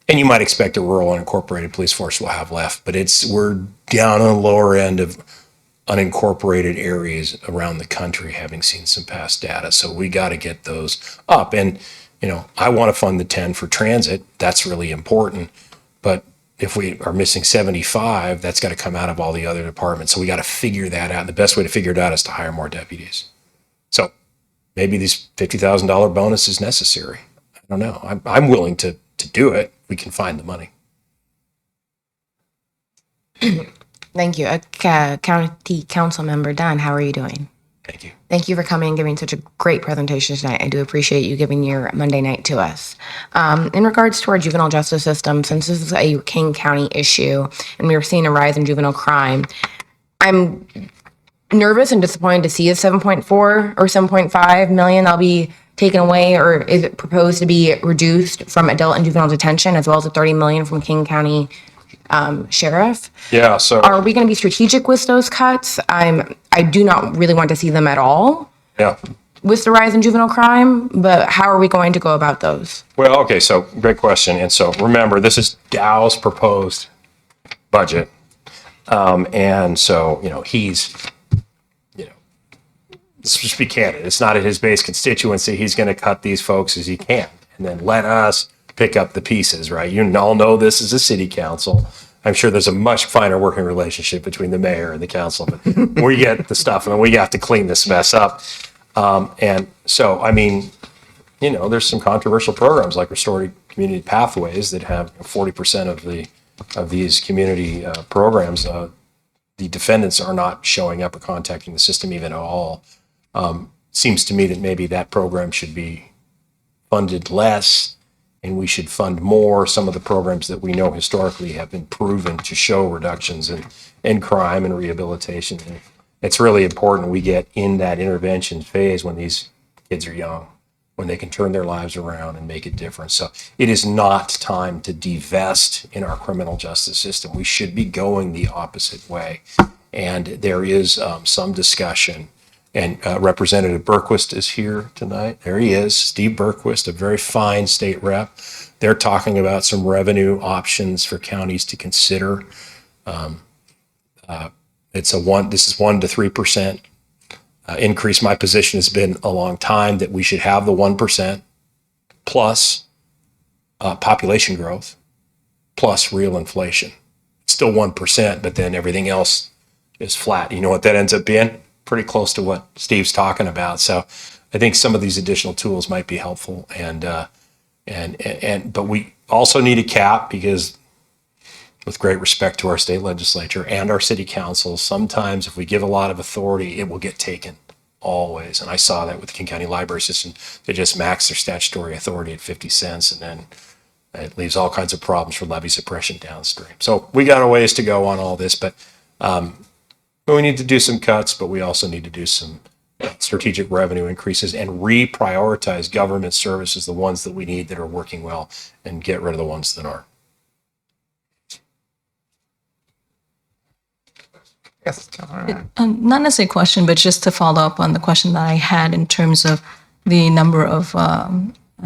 you might expect a rural unincorporated police force will have left, but we're down on the lower end of unincorporated areas around the country, having seen some past data. So we got to get those up. And, I want to fund the 10 for transit. That's really important. But if we are missing 75, that's got to come out of all the other departments. So we got to figure that out. And the best way to figure it out is to hire more deputies. So maybe these $50,000 bonus is necessary. I don't know. I'm willing to do it. We can find the money. Thank you. County Council Member Dunn, how are you doing? Thank you. Thank you for coming and giving such a great presentation tonight. I do appreciate you giving your Monday night to us. In regards to our juvenile justice system, since this is a King County issue and we are seeing a rise in juvenile crime, I'm nervous and disappointed to see a 7.4 or 7.5 million that'll be taken away, or is it proposed to be reduced from adult and juvenile detention, as well as the 30 million from King County Sheriff? Yeah. So Are we going to be strategic with those cuts? I do not really want to see them at all yeah. with the rise in juvenile crime, but how are we going to go about those? Well, okay. So great question. And so remember, this is Dow's proposed budget. And so, he's, let's just be candid. It's not at his base constituency. He's going to cut these folks as he can and then let us pick up the pieces, right? You all know this is a city council. I'm sure there's a much finer working relationship between the mayor and the council, but we get the stuff and then we have to clean this mess up. And so, there's some controversial programs like Restorative Community Pathways that have 40% of these community programs. The defendants are not showing up or contacting the system even at all. Seems to me that maybe that program should be funded less and we should fund more some of the programs that we know historically have been proven to show reductions in crime and rehabilitation. And it's really important we get in that intervention phase when these kids are young, when they can turn their lives around and make a difference. So it is not time to divest in our criminal justice system. We should be going the opposite way. And there is some discussion. And Representative Berquist is here tonight. There he is, Steve Berquist, a very fine state rep. They're talking about some revenue options for counties to consider. This is 1 to 3% increase. My position has been a long time that we should have the 1% plus population growth plus real inflation. It's still 1%, but then everything else is flat. You know what that ends up being? Pretty close to what Steve's talking about. So I think some of these additional tools might be helpful. But we also need a cap, because with great respect to our state legislature and our city council, sometimes if we give a lot of authority, it will get taken always. And I saw that with the King County Library System. They just max their statutory authority at 50 cents, and then it leaves all kinds of problems for levy suppression downstream. So we got a ways to go on all this, but We need to do some cuts, but we also need to do some strategic revenue increases and reprioritize government services, the ones that we need that are working well, and get rid of the ones that aren't. Yes, Councilor. Not necessarily a question, but just to follow up on the question that I had in terms of the number of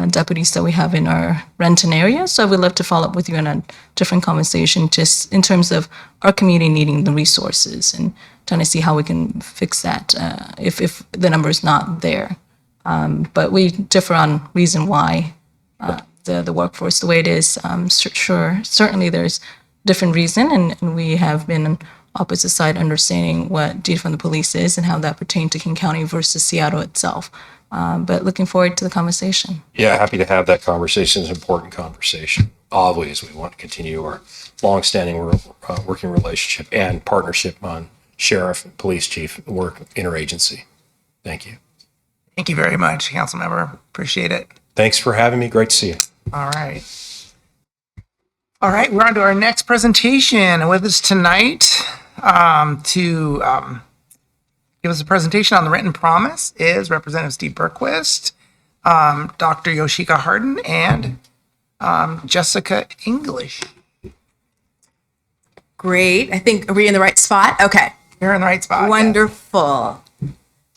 deputies that we have in our Renton area. So I would love to follow up with you in a different conversation, just in terms of our community needing the resources and trying to see how we can fix that if the number is not there. But we differ on reason why the workforce the way it is. Certainly there's different reason, and we have been on opposite side understanding what defund the police is and how that pertains to King County versus Seattle itself. But looking forward to the conversation. Yeah, happy to have that conversation. It's an important conversation. Always, we want to continue our longstanding working relationship and partnership on sheriff and police chief work interagency. Thank you. Thank you very much, Councilmember. Appreciate it. Thanks for having me. Great to see you. All right. All right, we're on to our next presentation. With us tonight to give us a presentation on the Renton Promise is Representative Steve Berquist, Dr. Yoshika Harden, and Jessica English. Great. I think, are we in the right spot? Okay. You're in the right spot. Wonderful. You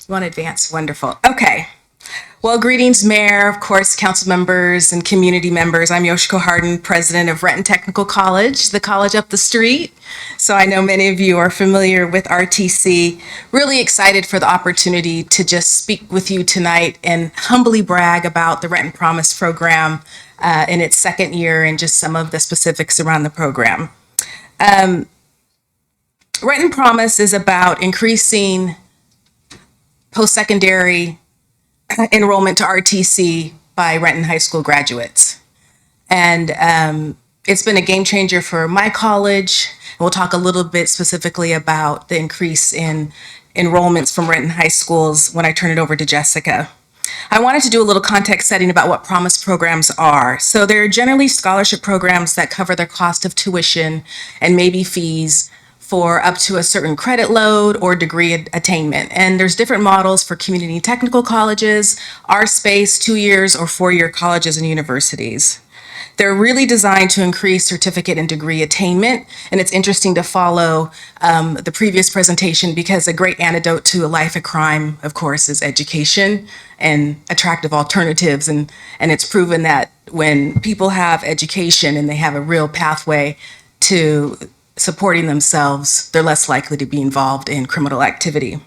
want to advance? Wonderful. Okay. Well, greetings, Mayor, of course, council members and community members. I'm Yoshiko Harden, president of Renton Technical College, the college up the street. So I know many of you are familiar with RTC. Really excited for the opportunity to just speak with you tonight and humbly brag about the Renton Promise program in its second year and just some of the specifics around the program. Renton Promise is about increasing post-secondary enrollment to RTC by Renton High School graduates. And it's been a game changer for my college. We'll talk a little bit specifically about the increase in enrollments from Renton High Schools when I turn it over to Jessica. I wanted to do a little context setting about what Promise programs are. So they're generally scholarship programs that cover the cost of tuition and maybe fees for up to a certain credit load or degree attainment. And there's different models for community technical colleges, our space, 2 years or 4-year colleges and universities. They're really designed to increase certificate and degree attainment. And it's interesting to follow the previous presentation because a great antidote to a life of crime, of course, is education and attractive alternatives. And it's proven that when people have education and they have a real pathway to supporting themselves, they're less likely to be involved in criminal activity.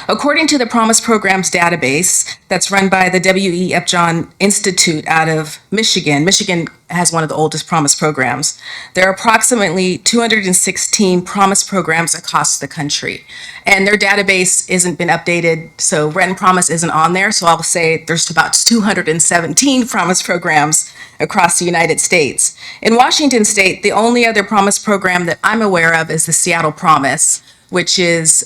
According to the Promise Programs database that's run by the W.E. Upjohn Institute out of Michigan, Michigan has one of the oldest Promise programs. There are approximately 216 Promise programs across the country, and their database isn't been updated, so Renton Promise isn't on there, so I'll say there's about 217 Promise programs across the United States. In Washington State, the only other Promise program that I'm aware of is the Seattle Promise, which is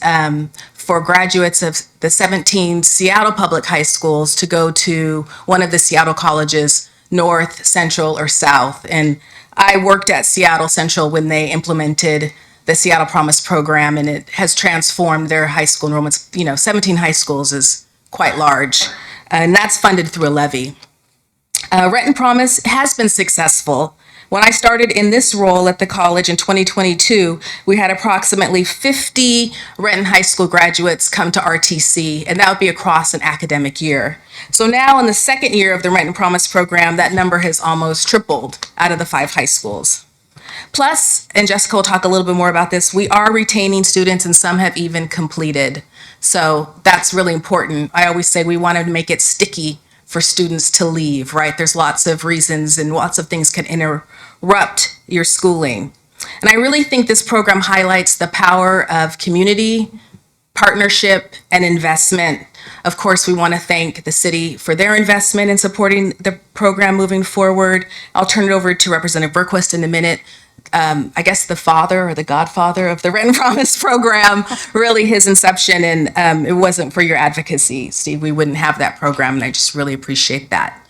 for graduates of the 17 Seattle public high schools to go to one of the Seattle colleges, North, Central, or South. And I worked at Seattle Central when they implemented the Seattle Promise program, and it has transformed their high school enrollments. 17 high schools is quite large, and that's funded through a levy. Renton Promise has been successful. When I started in this role at the college in 2022, we had approximately 50 Renton High School graduates come to RTC, and that would be across an academic year. So now in the second year of the Renton Promise program, that number has almost tripled out of the 5 high schools. Plus, and Jessica will talk a little bit more about this, we are retaining students and some have even completed. So that's really important. I always say we want to make it sticky for students to leave, right? There's lots of reasons and lots of things can interrupt your schooling. And I really think this program highlights the power of community, partnership, and investment. Of course, we want to thank the city for their investment in supporting the program moving forward. I'll turn it over to Representative Berquist in a minute. I guess the father or the godfather of the Renton Promise program, really his inception, and it wasn't for your advocacy, Steve, we wouldn't have that program, and I just really appreciate that.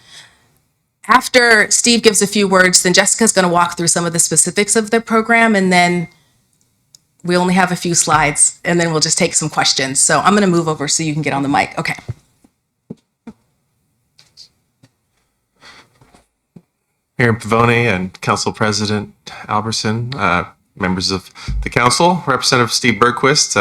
After Steve gives a few words, then Jessica's going to walk through some of the specifics of the program, and then We only have a few slides, and then we'll just take some questions. So I'm going to move over so you can get on the mic. Okay. Mayor Pavoni and Council President Alberson, members of the council, Representative Steve Bergquist,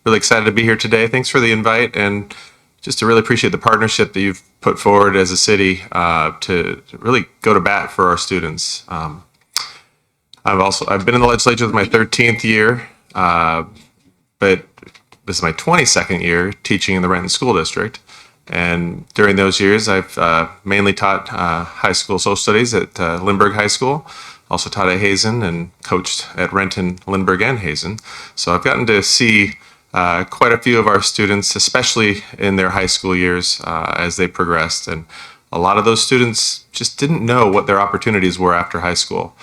really excited to be here today. Thanks for the invite, and just to really appreciate the partnership that you've put forward as a city to really go to bat for our students. I've been in the legislature with my 13th year, but this is my 22nd year teaching in the Renton School District. And during those years, I've mainly taught high school social studies at Lindbergh High School, also taught at Hazen and coached at Renton, Lindbergh, and Hazen. So I've gotten to see quite a few of our students, especially in their high school years as they progressed. And a lot of those students just didn't know what their opportunities were after high school.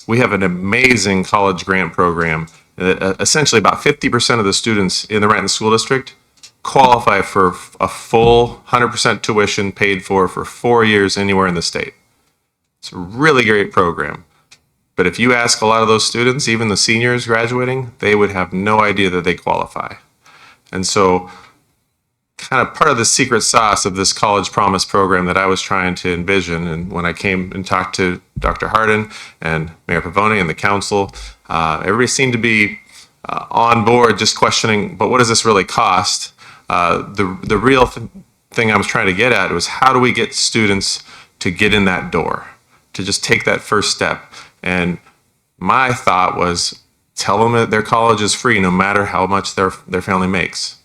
We have an amazing college grant program. Essentially, about 50% of the students in the Renton School District qualify for a full 100% tuition paid for 4 years anywhere in the state. It's a really great program. But if you ask a lot of those students, even the seniors graduating, they would have no idea that they qualify. And so kind of part of the secret sauce of this College Promise program that I was trying to envision, and when I came and talked to Dr. Hardin and Mayor Pavoni and the council, everybody seemed to be on board just questioning, but what does this really cost? The real thing I was trying to get at was how do we get students to get in that door, to just take that first step? And my thought was, tell them that their college is free no matter how much their family makes.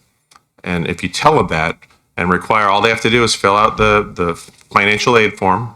And if you tell them that and require, all they have to do is fill out the financial aid form,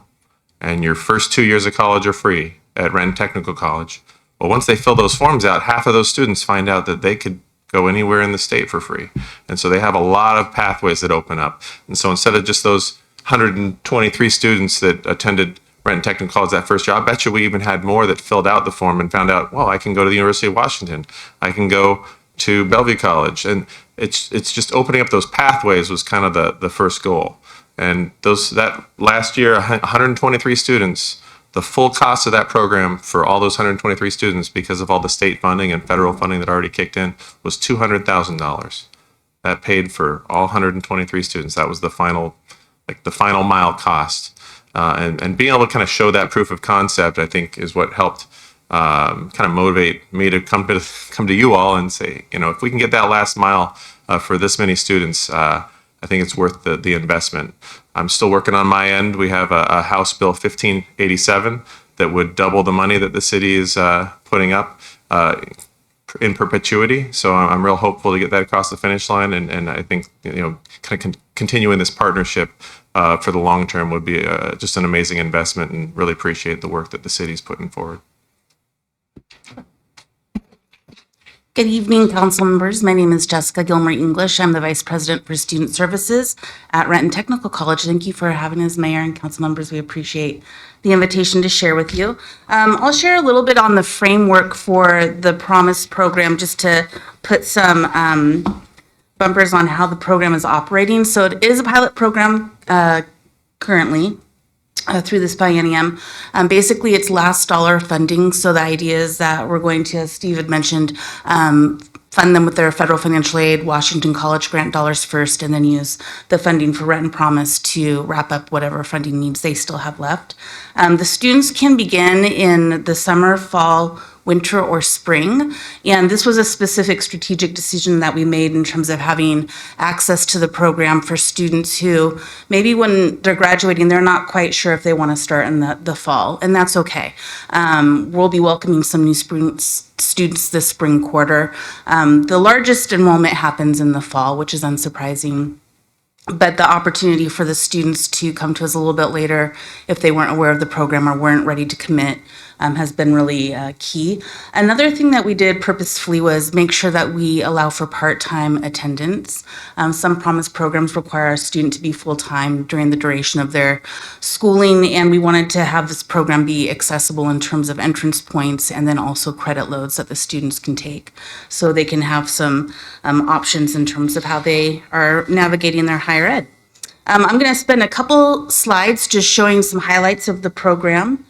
and your first 2 years of college are free at Renton Technical College. Well, once they fill those forms out, half of those students find out that they could go anywhere in the state for free. And so they have a lot of pathways that open up. And so instead of just those 123 students that attended Renton Technical College that first year, I bet you we even had more that filled out the form and found out, well, I can go to the University of Washington. I can go to Bellevue College. And it's just opening up those pathways was kind of the first goal. And that last year, 123 students, the full cost of that program for all those 123 students, because of all the state funding and federal funding that already kicked in, was $200,000. That paid for all 123 students. That was the final mile cost. And being able to kind of show that proof of concept, I think, is what helped kind of motivate me to come to you all and say, if we can get that last mile for this many students, I think it's worth the investment. I'm still working on my end. We have a House Bill 1587 that would double the money that the city is putting up in perpetuity. So I'm real hopeful to get that across the finish line. And I think, kind of continuing this partnership for the long term would be just an amazing investment, and really appreciate the work that the city's putting forward. Good evening, council members. My name is Jessica Gilmer English. I'm the Vice President for Student Services at Renton Technical College. Thank you for having us, Mayor and council members. We appreciate the invitation to share with you. I'll share a little bit on the framework for the Promise program, just to put some bumpers on how the program is operating. So it is a pilot program currently. Through this biennium. Basically, it's last dollar funding. So the idea is that we're going to, as Steve had mentioned, fund them with their federal financial aid, Washington College grant dollars first, and then use the funding for Renton Promise to wrap up whatever funding needs they still have left. The students can begin in the summer, fall, winter, or spring. And this was a specific strategic decision that we made in terms of having access to the program for students who maybe when they're graduating, they're not quite sure if they want to start in the fall, and that's okay. We'll be welcoming some new students this spring quarter. The largest enrollment happens in the fall, which is unsurprising. But the opportunity for the students to come to us a little bit later if they weren't aware of the program or weren't ready to commit has been really key. Another thing that we did purposefully was make sure that we allow for part-time attendance. Some Promise programs require a student to be full-time during the duration of their schooling, and we wanted to have this program be accessible in terms of entrance points and then also credit loads that the students can take, so they can have some options in terms of how they are navigating their higher ed. I'm going to spend a couple slides just showing some highlights of the program.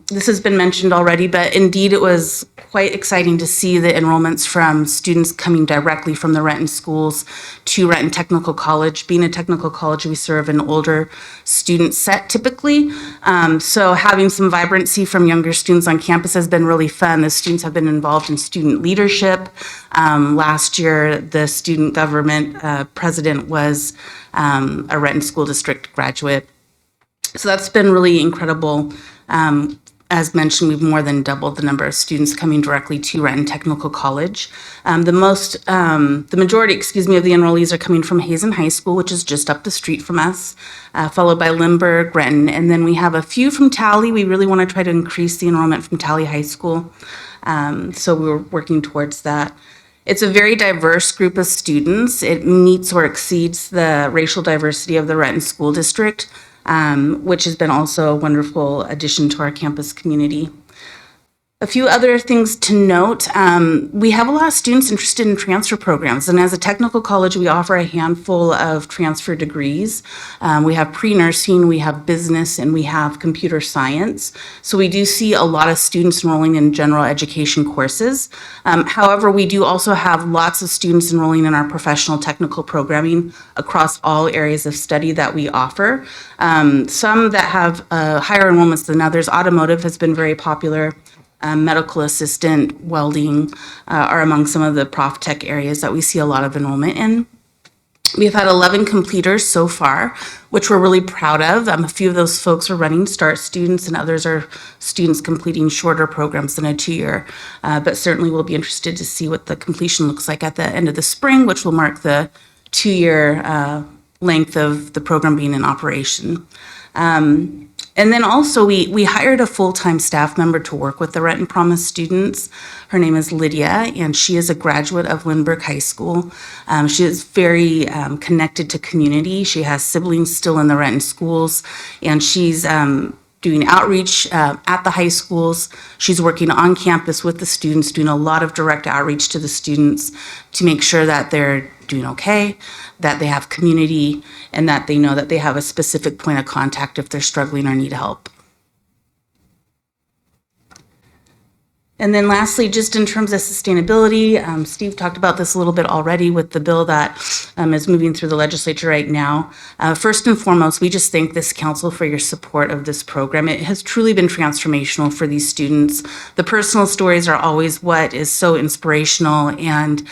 This has been mentioned already, but indeed it was quite exciting to see the enrollments from students coming directly from the Renton schools to Renton Technical College. Being a technical college, we serve an older student set typically. So having some vibrancy from younger students on campus has been really fun. The students have been involved in student leadership. Last year, the student government president was a Renton School District graduate. So that's been really incredible. As mentioned, we've more than doubled the number of students coming directly to Renton Technical College. The majority, of the enrollees are coming from Hazen High School, which is just up the street from us, followed by Lindbergh, Renton, and then we have a few from Tally. We really want to try to increase the enrollment from Tally High School, so we're working towards that. It's a very diverse group of students. It meets or exceeds the racial diversity of the Renton School District, which has been also a wonderful addition to our campus community. A few other things to note, we have a lot of students interested in transfer programs, and as a technical college, we offer a handful of transfer degrees. We have pre-nursing, we have business, and we have computer science. So we do see a lot of students enrolling in general education courses. However, we do also have lots of students enrolling in our professional technical programming across all areas of study that we offer. Some that have higher enrollments than others. Automotive has been very popular. Medical assistant, welding are among some of the prof tech areas that we see a lot of enrollment in. We've had 11 completers so far, which we're really proud of. A few of those folks are running START students, and others are students completing shorter programs than a 2-year. But certainly we'll be interested to see what the completion looks like at the end of the spring, which will mark the 2-year length of the program being in operation. And then also we hired a full-time staff member to work with the Renton Promise students. Her name is Lydia, and she is a graduate of Lindbergh High School. She is very connected to community. She has siblings still in the Renton schools, and she's doing outreach at the high schools. She's working on campus with the students, doing a lot of direct outreach to the students to make sure that they're doing okay, that they have community, and that they know that they have a specific point of contact if they're struggling or need help. And then lastly, just in terms of sustainability, Steve talked about this a little bit already with the bill that is moving through the legislature right now. First and foremost, we just thank this council for your support of this program. It has truly been transformational for these students. The personal stories are always what is so inspirational, and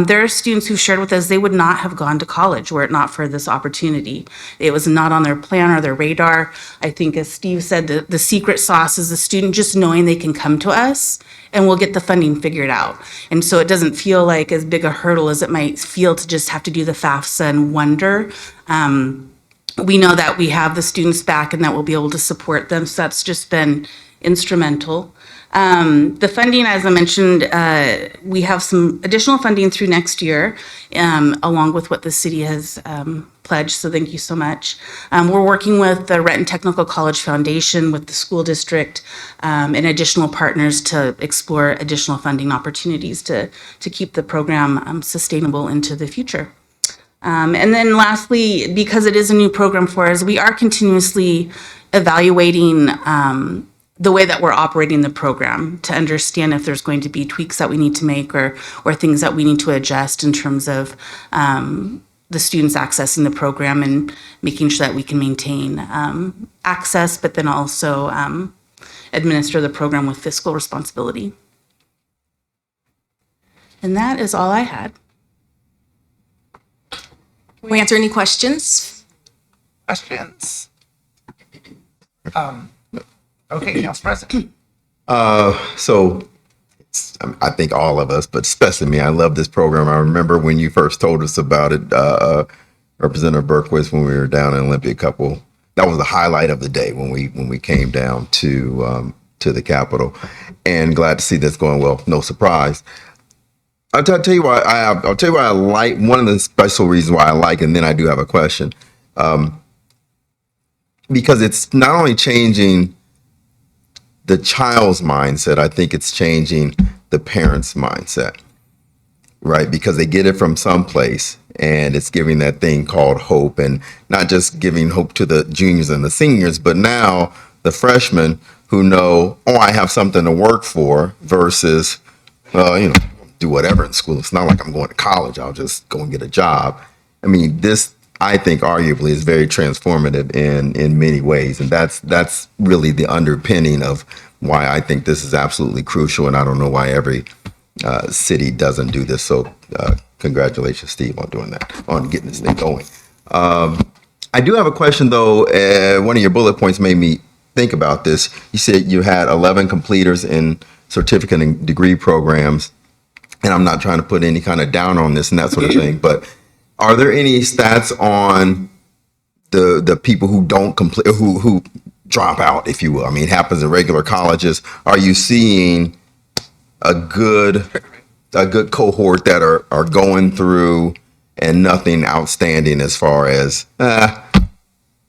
there are students who shared with us they would not have gone to college were it not for this opportunity. It was not on their plan or their radar. I think, as Steve said, the secret sauce is the student just knowing they can come to us and we'll get the funding figured out. And so it doesn't feel like as big a hurdle as it might feel to just have to do the FAFSA and wonder. We know that we have the students back and that we'll be able to support them. So that's just been instrumental. The funding, as I mentioned, we have some additional funding through next year, along with what the city has pledged, so thank you so much. We're working with the Renton Technical College Foundation, with the school district, and additional partners to explore additional funding opportunities to keep the program sustainable into the future. And then lastly, because it is a new program for us, we are continuously evaluating the way that we're operating the program to understand if there's going to be tweaks that we need to make or things that we need to adjust in terms of the students accessing the program and making sure that we can maintain access, but then also administer the program with fiscal responsibility. And that is all I had. Can we answer any questions? Questions? Okay, Council President. So I think all of us, but especially me, I love this program. I remember when you first told us about it, Representative Berquist, when we were down in Olympia couple. That was the highlight of the day when we came down to the Capitol, and glad to see that's going well. No surprise. I'll tell you why. I'll tell you why I like, one of the special reasons why I like, and then I do have a question, because it's not only changing the child's mindset, I think it's changing the parent's mindset, right? Because they get it from someplace, and it's giving that thing called hope, and not just giving hope to the juniors and the seniors, but now the freshmen who know, oh, I have something to work for versus, do whatever in school. It's not like I'm going to college. I'll just go and get a job. I mean, this, I think, arguably is very transformative in many ways. And that's really the underpinning of why I think this is absolutely crucial. And I don't know why every city doesn't do this. So congratulations, Steve, on doing that, on getting this thing going. I do have a question, though. One of your bullet points made me think about this. You said you had 11 completers in certificate and degree programs. And I'm not trying to put any kind of down on this and that sort of thing, but are there any stats on the people who don't complete, who drop out, if you will? I mean, it happens in regular colleges. Are you seeing a good cohort that are going through and nothing outstanding as far as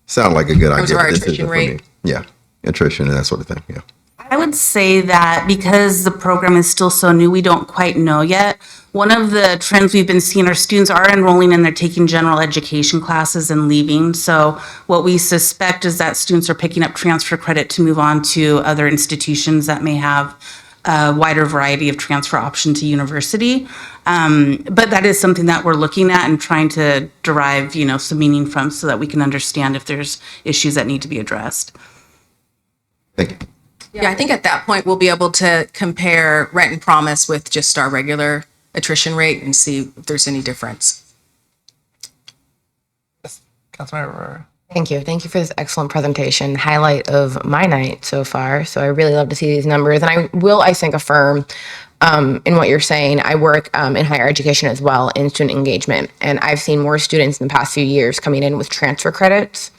sound like a good idea? Our This attrition isn't for rate. me. Yeah, attrition and that sort of thing. Yeah. I would say that because the program is still so new, we don't quite know yet. One of the trends we've been seeing, our students are enrolling and they're taking general education classes and leaving. So what we suspect is that students are picking up transfer credit to move on to other institutions that may have a wider variety of transfer option to university. But that is something that we're looking at and trying to derive, some meaning from so that we can understand if there's issues that need to be addressed. Thank you. Yeah, I think at that point, we'll be able to compare Renton Promise with just our regular attrition rate and see if there's any difference. Councilmember. Thank you. Thank you for this excellent presentation, highlight of my night so far. So I really love to see these numbers. And I will, I think, affirm in what you're saying. I work in higher education as well in student engagement. And I've seen more students in the past few years coming in with transfer credits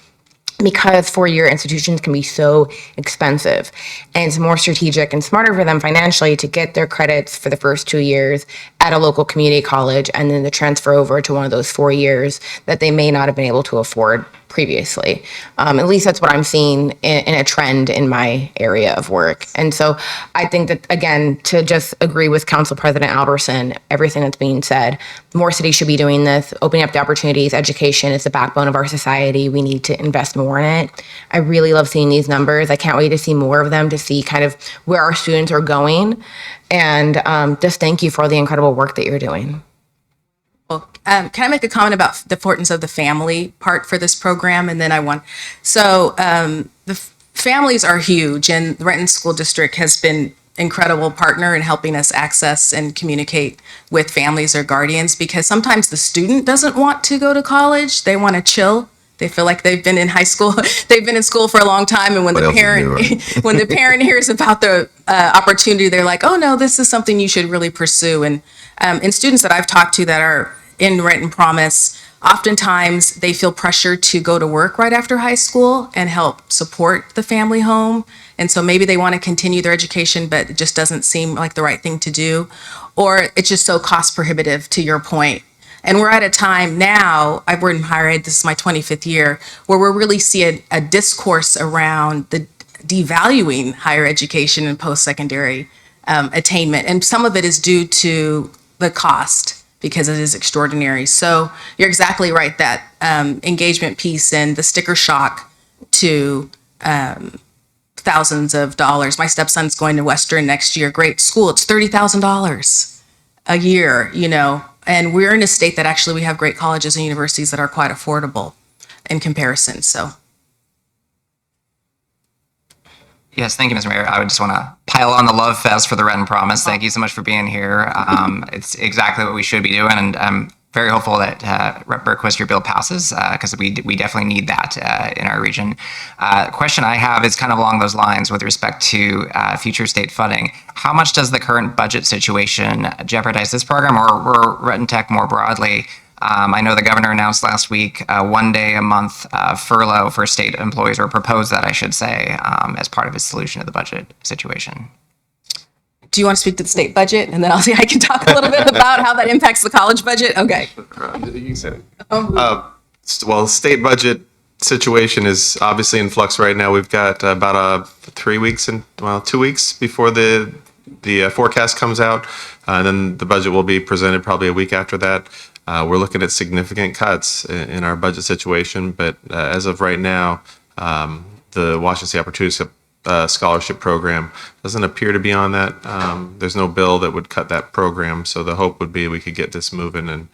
because four-year institutions can be so expensive. And it's more strategic and smarter for them financially to get their credits for the first 2 years at a local community college and then to transfer over to one of those 4 years that they may not have been able to afford previously. At least that's what I'm seeing in a trend in my area of work. And so I think that, again, to just agree with Council President Albertson, everything that's being said, more cities should be doing this, opening up the opportunities. Education is the backbone of our society. We need to invest more in it. I really love seeing these numbers. I can't wait to see more of them, to see kind of where our students are going. And just thank you for all the incredible work that you're doing. Well, can I make a comment about the importance of the family part for this program? And then the families are huge, and the Renton School District has been incredible partner in helping us access and communicate with families or guardians, because sometimes the student doesn't want to go to college. They want to chill. They feel like they've been in high school, they've been in school for a long time, and when the parent hears about the opportunity, they're like, "Oh no, this is something you should really pursue." And students that I've talked to that are in Renton Promise, oftentimes they feel pressure to go to work right after high school and help support the family home. And so maybe they want to continue their education, but it just doesn't seem like the right thing to do, or it's just so cost prohibitive, to your point. And we're at a time now, we're in higher ed, this is my 25th year, where we're really seeing a discourse around the devaluing higher education and post-secondary attainment. And some of it is due to the cost, because it is extraordinary. So you're exactly right, that engagement piece and the sticker shock to thousands of dollars. My stepson's going to Western next year, great school, it's $30,000 a year, and we're in a state that actually we have great colleges and universities that are quite affordable in comparison, so. Yes, thank you, Mr. Mayor. I would just want to pile on the love fest for the Renton Promise. Thank you so much for being here. It's exactly what we should be doing, and I'm very hopeful that Rep. Berquist, your bill passes, because we definitely need that in our region. Question I have is kind of along those lines with respect to future state funding. How much does the current budget situation jeopardize this program or Renton Tech more broadly? I know the governor announced last week 1 day a month furlough for state employees, or proposed that, I should say, as part of his solution to the budget situation. Do you want to speak to the state budget? And then I can talk a little bit about how that impacts the college budget? Okay. You can say it. Well, the state budget situation is obviously in flux right now. We've got about 2 weeks before the forecast comes out. And then the budget will be presented probably a week after that. We're looking at significant cuts in our budget situation. But as of right now, the Washington State Opportunity scholarship program. Doesn't appear to be on that. There's no bill that would cut that program. So the hope would be we could get this moving and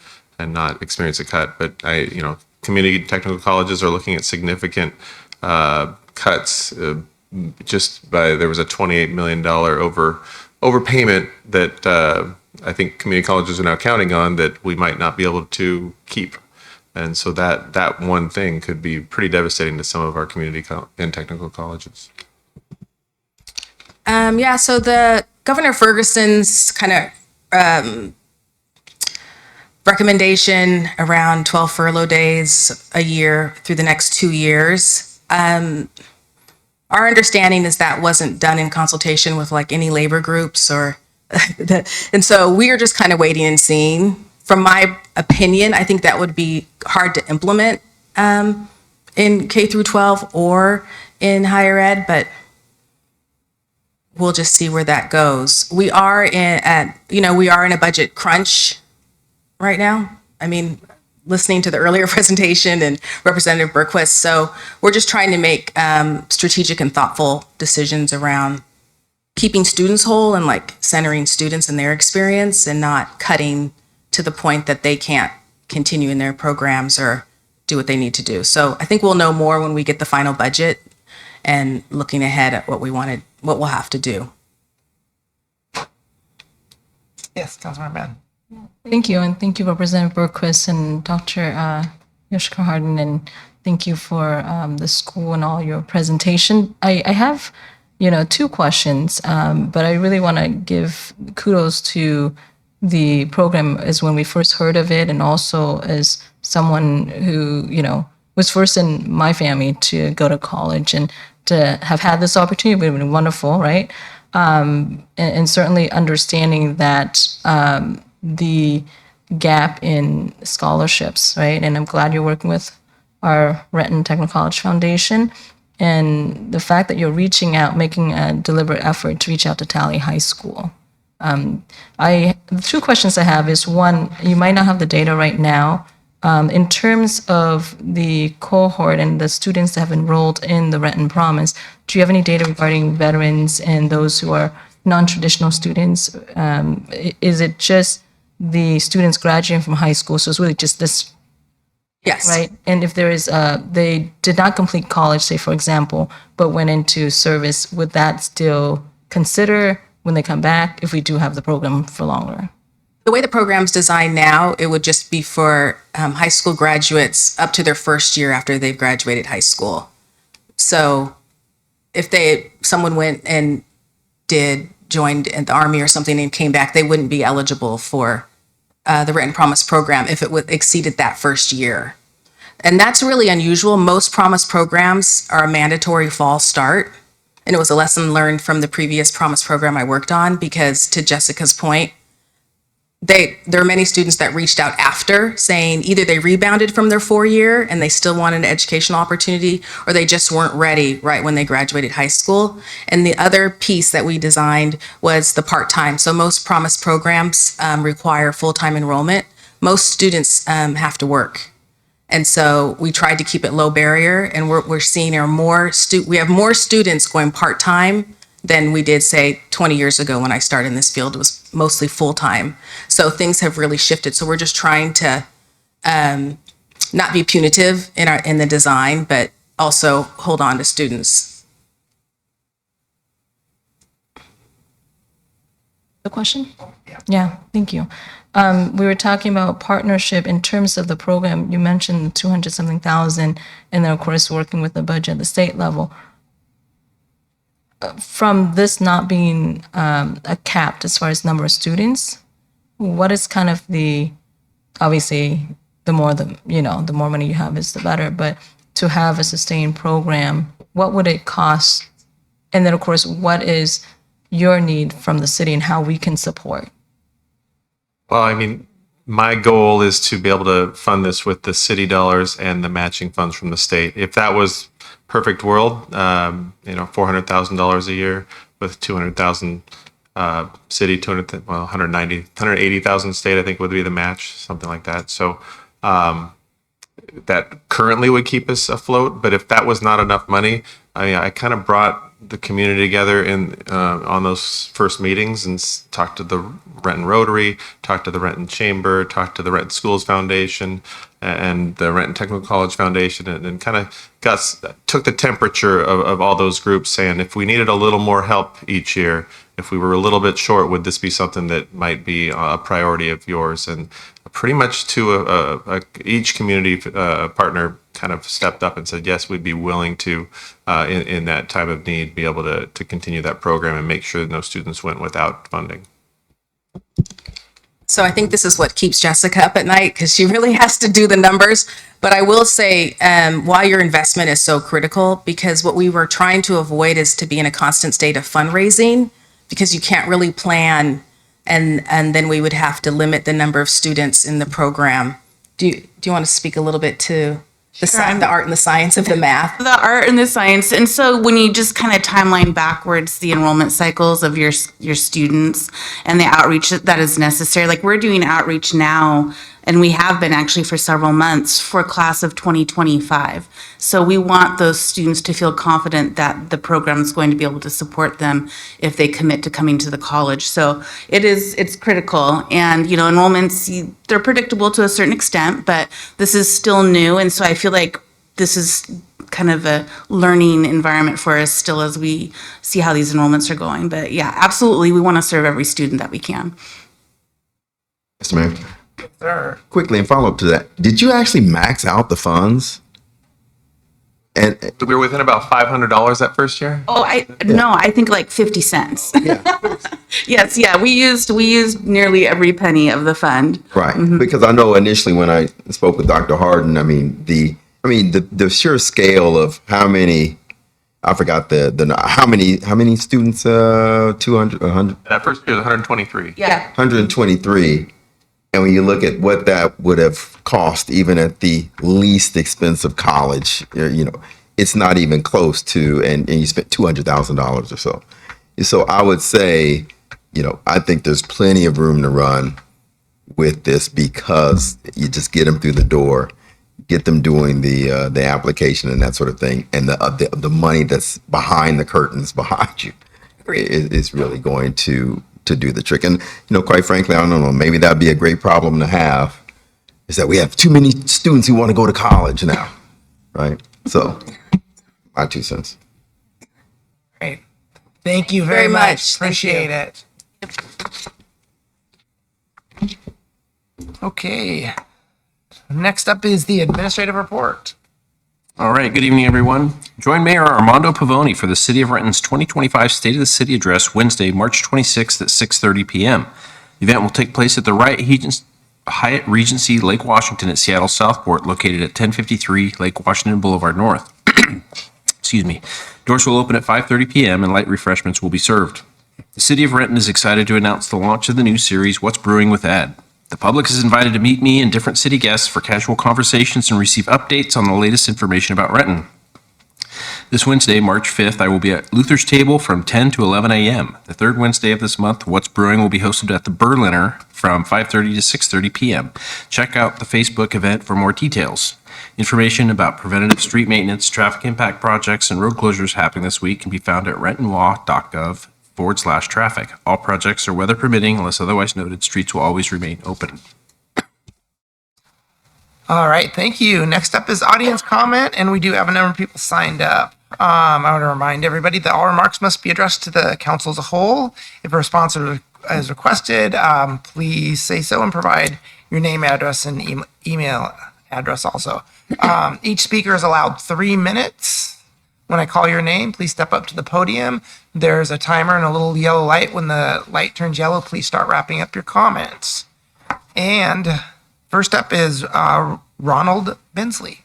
not experience a cut. But community technical colleges are looking at significant cuts. There was a $28 million overpayment that I think community colleges are now counting on that we might not be able to keep. And so that one thing could be pretty devastating to some of our community and technical colleges. So the Governor Ferguson's kind of recommendation around 12 furlough days a year through the next 2 years. Our understanding is that wasn't done in consultation with like any labor groups and so we are just kind of waiting and seeing. From my opinion, I think that would be hard to implement in K through 12 or in higher ed, but we'll just see where that goes. We are in a budget crunch right now. I mean, listening to the earlier presentation and Representative Berquist. So we're just trying to make strategic and thoughtful decisions around keeping students whole and like centering students and their experience and not cutting to the point that they can't continue in their programs or do what they need to do. So I think we'll know more when we get the final budget and looking ahead at what we'll have to do. Yes, Councilmember Ben. Thank you, and thank you, Representative Berquist and Dr. Yoshika Harden, and thank you for the school and all your presentation. I have, two questions, but I really want to give kudos to the program as when we first heard of it, and also as someone who, was first in my family to go to college, and to have had this opportunity would have been wonderful, right? And certainly understanding that the gap in scholarships, right? And I'm glad you're working with our Renton Technical College Foundation, and the fact that you're reaching out, making a deliberate effort to reach out to Tally High School. The two questions I have is, one, you might not have the data right now. In terms of the cohort and the students that have enrolled in the Renton Promise, do you have any data regarding veterans and those who are non-traditional students? Is it just the students graduating from high school? So it's really just this, Yes. right? And if there is, they did not complete college, say, for example, but went into service, would that still consider when they come back if we do have the program for longer? The way the program's designed now, it would just be for high school graduates up to their first year after they've graduated high school. So if someone went and joined in the Army or something and came back, they wouldn't be eligible for the Renton Promise program if it exceeded that first year. And that's really unusual. Most Promise programs are a mandatory fall start. And it was a lesson learned from the previous Promise program I worked on, because to Jessica's point, there are many students that reached out after saying either they rebounded from their 4-year and they still wanted an educational opportunity, or they just weren't ready right when they graduated high school. And the other piece that we designed was the part-time. So most Promise programs require full-time enrollment. Most students have to work. And so we tried to keep it low barrier, and we're seeing we have more students going part-time than we did, say, 20 years ago when I started in this field. It was mostly full-time. So things have really shifted. So we're just trying to not be punitive in the design, but also hold on to students. The question? Yeah, thank you. We were talking about partnership in terms of the program. You mentioned 200-something thousand, and then, of course, working with the budget at the state level. From this not being a capped as far as number of students, what is kind of obviously, the more money you have is the better, but to have a sustained program, what would it cost? And then, of course, what is your need from the city and how we can support? Well, I mean, my goal is to be able to fund this with the city dollars and the matching funds from the state. If that was perfect world, $400,000 a year with 200,000 city, 180,000 state, I think would be the match, something like that. So that currently would keep us afloat. But if that was not enough money, I kind of brought the community together on those first meetings and talked to the Renton Rotary, talked to the Renton Chamber, talked to the Renton Schools Foundation and the Renton Technical College Foundation, and kind of took the temperature of all those groups, saying if we needed a little more help each year, if we were a little bit short, would this be something that might be a priority of yours? And pretty much to each community partner kind of stepped up and said, yes, we'd be willing to, in that time of need, be able to continue that program and make sure that no students went without funding. So I think this is what keeps Jessica up at night, because she really has to do the numbers. But I will say, why your investment is so critical, because what we were trying to avoid is to be in a constant state of fundraising, because you can't really plan, and then we would have to limit the number of students in the program. Do you want to speak a little bit to the art and the science of the math? The art and the science. And so when you just kind of timeline backwards the enrollment cycles of your students and the outreach that is necessary, like we're doing outreach now, and we have been actually for several months for class of 2025. So we want those students to feel confident that the program is going to be able to support them if they commit to coming to the college. So it's critical. And, enrollments, they're predictable to a certain extent, but this is still new. And so I feel like this is kind of a learning environment for us still as we see how these enrollments are going. But yeah, absolutely, we want to serve every student that we can. Mr. Mayor, Sir. quickly in follow up to that, did you actually max out the funds? And We were within about $500 that first year. Oh, I think like 50 cents. Yes, yeah, we used nearly every penny of the fund. right, because I know initially when I spoke with Dr. Harden, the sheer scale of how many, I forgot how many students, 200, 100, That first year was 123. Yeah. 123. And when you look at what that would have cost, even at the least expensive college, it's not even close to, and you spent $200,000 or so. So I would say, I think there's plenty of room to run with this, because you just get them through the door, get them doing the application and that sort of thing, and the money that's behind the curtains behind you is really going to do the trick. And quite frankly, I don't know, maybe that'd be a great problem to have, is that we have too many students who want to go to college now, right? So my 2 cents. Great. Thank you very much. Appreciate it. Okay. Next up is the administrative report. All right, good evening, everyone. Join Mayor Armando Pavoni for the City of Renton's 2025 State of the City Address Wednesday, March 26th at 6:30 p.m. The event will take place at the Hyatt Regency Lake Washington at Seattle Southport, located at 1053 Lake Washington Boulevard North. Excuse me. Doors will open at 5:30 p.m. and light refreshments will be served. The City of Renton is excited to announce the launch of the new series, What's Brewing with Ad. The public is invited to meet me and different city guests for casual conversations and receive updates on the latest information about Renton. This Wednesday, March 5th, I will be at Luther's Table from 10 to 11 a.m. The third Wednesday of this month, What's Brewing will be hosted at the Berliner from 5:30 to 6:30 p.m. Check out the Facebook event for more details. Information about preventative street maintenance, traffic impact projects, and road closures happening this week can be found at rentonlaw.gov/traffic. All projects are weather permitting unless otherwise noted. Streets will always remain open. All right, thank you. Next up is audience comment, and we do have a number of people signed up. I want to remind everybody that all remarks must be addressed to the council as a whole. If a response is requested, please say so and provide your name, address, and email address also. Each speaker is allowed 3 minutes. When I call your name, please step up to the podium. There's a timer and a little yellow light. When the light turns yellow, please start wrapping up your comments. And first up is Ronald Bensley.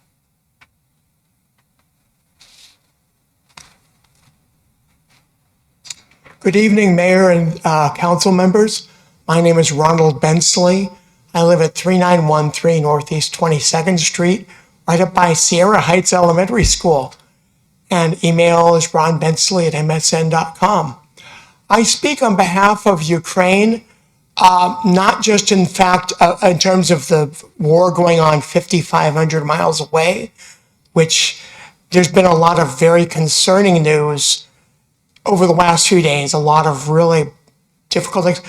Good evening, Mayor and council members. My name is Ronald Bensley. I live at 3913 Northeast 22nd Street, right up by Sierra Heights Elementary School. And email is ronbensley@msn.com. I speak on behalf of Ukraine, not just in fact in terms of the war going on 5,500 miles away, which there's been a lot of very concerning news over the last few days, a lot of really difficult things.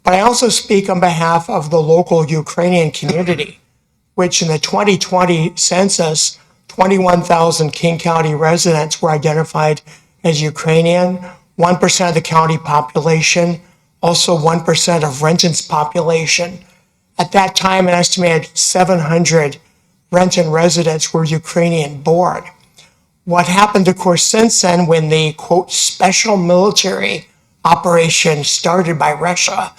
But I also speak on behalf of the local Ukrainian community, which in the 2020 census, 21,000 King County residents were identified as Ukrainian, 1% of the county population, also 1% of Renton's population. At that time, an estimated 700 Renton residents were Ukrainian born. What happened, of course, since then, when the, quote, special military operation started by Russia,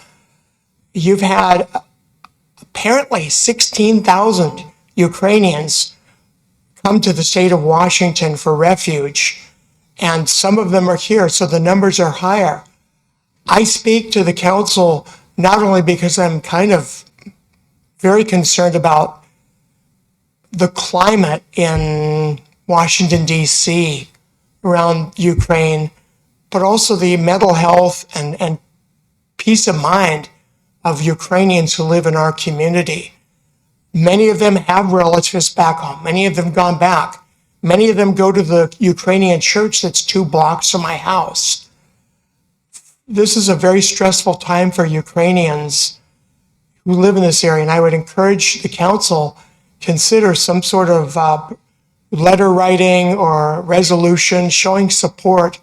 you've had apparently 16,000 Ukrainians come to the state of Washington for refuge, and some of them are here, so the numbers are higher. I speak to the council not only because I'm kind of very concerned about the climate in Washington, D.C. around Ukraine, but also the mental health and peace of mind of Ukrainians who live in our community. Many of them have relatives back home. Many of them gone back. Many of them go to the Ukrainian church that's 2 blocks from my house. This is a very stressful time for Ukrainians who live in this area, and I would encourage the council consider some sort of letter writing or resolution showing support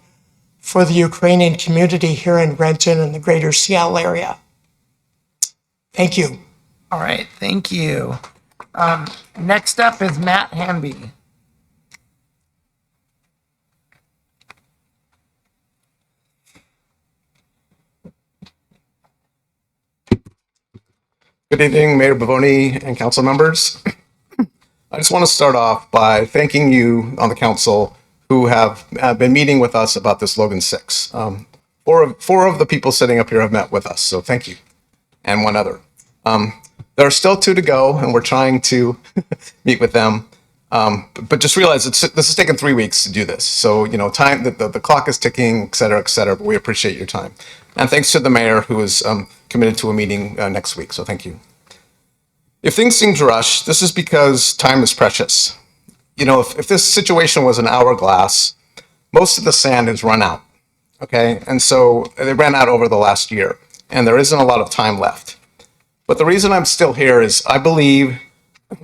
for the Ukrainian community here in Renton and the greater Seattle area. Thank you. All right, thank you. Next up is Matt Hanby. Good evening, Mayor Bavoni and council members. I just want to start off by thanking you on the council who have been meeting with us about this Logan 6. Four of the people sitting up here have met with us, so thank you. And one other. There are still 2 to go, and we're trying to meet with them. But just realize this has taken 3 weeks to do this. So, time, the clock is ticking, et cetera, but we appreciate your time. And thanks to the mayor who is committed to a meeting next week, so thank you. If things seem to rush, this is because time is precious. If this situation was an hourglass, most of the sand has run out, okay? And so they ran out over the last year, and there isn't a lot of time left. But the reason I'm still here is I believe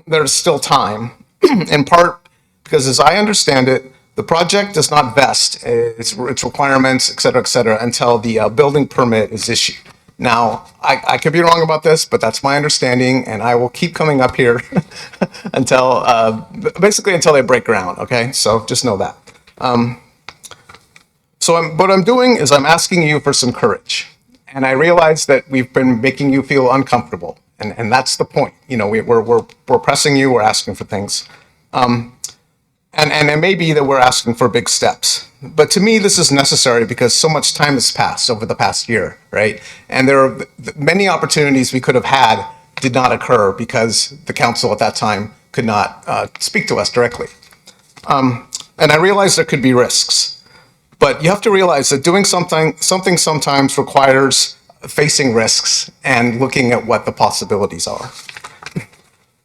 there's still time, in part because as I understand it, the project does not vest its requirements, et cetera, until the building permit is issued. Now, I could be wrong about this, but that's my understanding, and I will keep coming up here until, basically until they break ground, okay? So just know that. What I'm doing is I'm asking you for some courage. And I realize that we've been making you feel uncomfortable, and that's the point. We're pressing you, we're asking for things. And it may be that we're asking for big steps. But to me, this is necessary because so much time has passed over the past year, right? And there are many opportunities we could have had did not occur because the council at that time could not speak to us directly. And I realize there could be risks. But you have to realize that doing something sometimes requires facing risks and looking at what the possibilities are.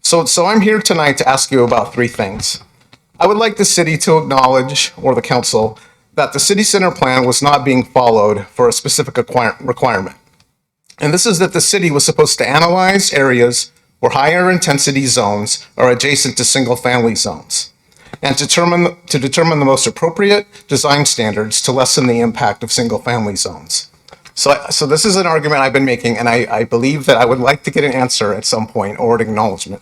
So I'm here tonight to ask you about 3 things. I would like the city to acknowledge, or the council, that the city center plan was not being followed for a specific requirement. And this is that the city was supposed to analyze areas where higher intensity zones are adjacent to single family zones and to determine the most appropriate design standards to lessen the impact of single family zones. So this is an argument I've been making, and I believe that I would like to get an answer at some point or an acknowledgement.